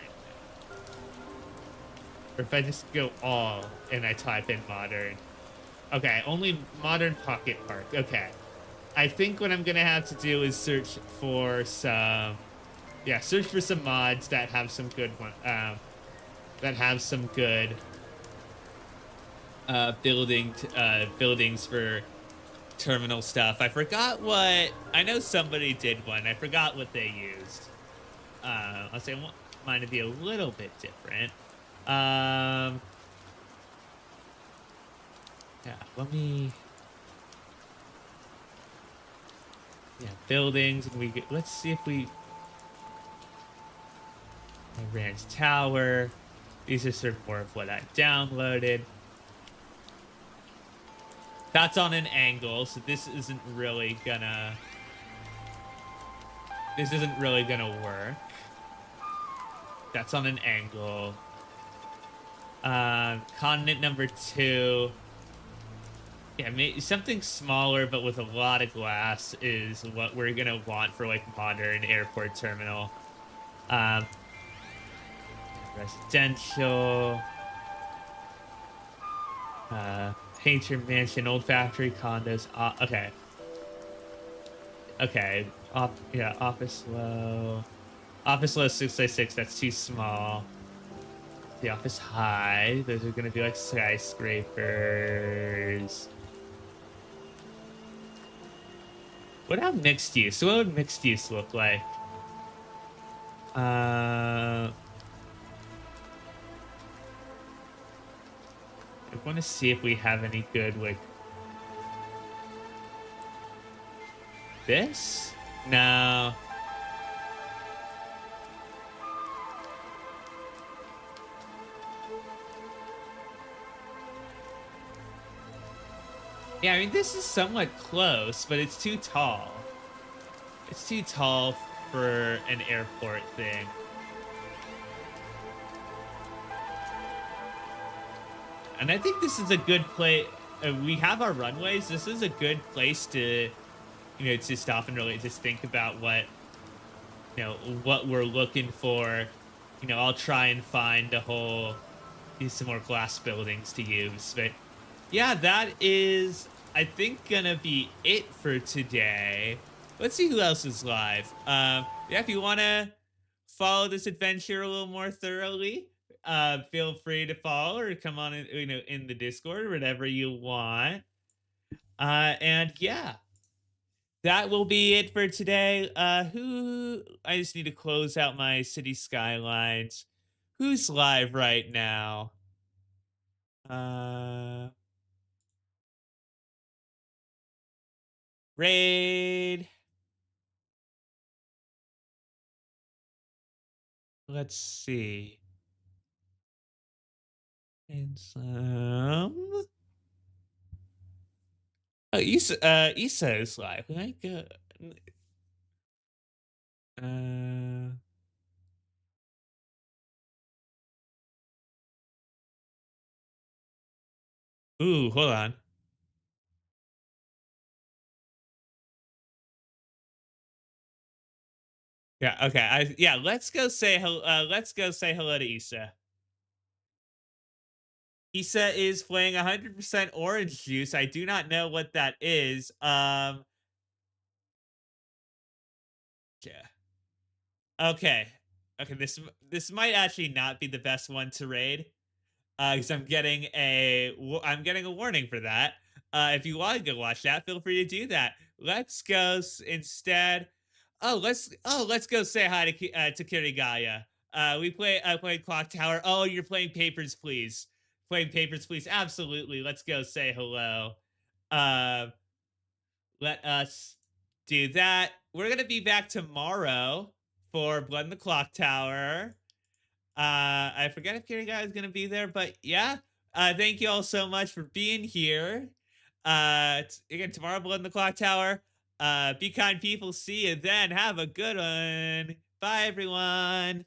Or if I just go all, and I type in modern. Okay, only modern pocket park. Okay. I think what I'm gonna have to do is search for some, yeah, search for some mods that have some good one, that have some good buildings for terminal stuff. I forgot what, I know somebody did one. I forgot what they used. I'll say I want mine to be a little bit different. Yeah, let me. Yeah, buildings, and we get. Let's see if we. Ranch Tower. These are sort of more of what I downloaded. That's on an angle, so this isn't really gonna. This isn't really gonna work. That's on an angle. Continent number 2. Yeah, maybe something smaller but with a lot of glass is what we're gonna want for like modern airport terminal. Residential. Painter mansion, old factory condos. Okay. Okay. Yeah, office low. Office low 6x6. That's too small. The office high. Those are gonna be like skyscrapers. What about mixed use? What would mixed use look like? I want to see if we have any good, like, this? No. Yeah, I mean, this is somewhat close, but it's too tall. It's too tall for an airport thing. And I think this is a good place. We have our runways. This is a good place to, to stop and really just think about what, what we're looking for. I'll try and find some more glass buildings to use. But yeah, that is, I think, gonna be it for today. Let's see who else is live. Yeah, if you want to follow this adventure a little more thoroughly, feel free to follow or come on in, in the Discord or whatever you want. And yeah, that will be it for today. I just need to close out my city skylines. Who's live right now? Raid. Let's see. And some. Oh, Issa is live. Like, ooh, hold on. Yeah, okay. Yeah, let's go say hello. Let's go say hello to Issa. Issa is playing 100% orange juice. I do not know what that is. Yeah. Okay. Okay, this might actually not be the best one to raid. Because I'm getting a warning for that. If you want to go watch that, feel free to do that. Let's go instead. Let's go say hi to Kirigaya. I played Clock Tower. Oh, you're playing Papers, Please. Playing Papers, Please. Absolutely. Let's go say hello. Uh, let us do that. We're gonna be back tomorrow for Blood in the Clock Tower. I forget if Gary Guy is gonna be there, but yeah. Thank you all so much for being here. Again, tomorrow, Blood in the Clock Tower. Be kind, people. See you then. Have a good one. Bye, everyone.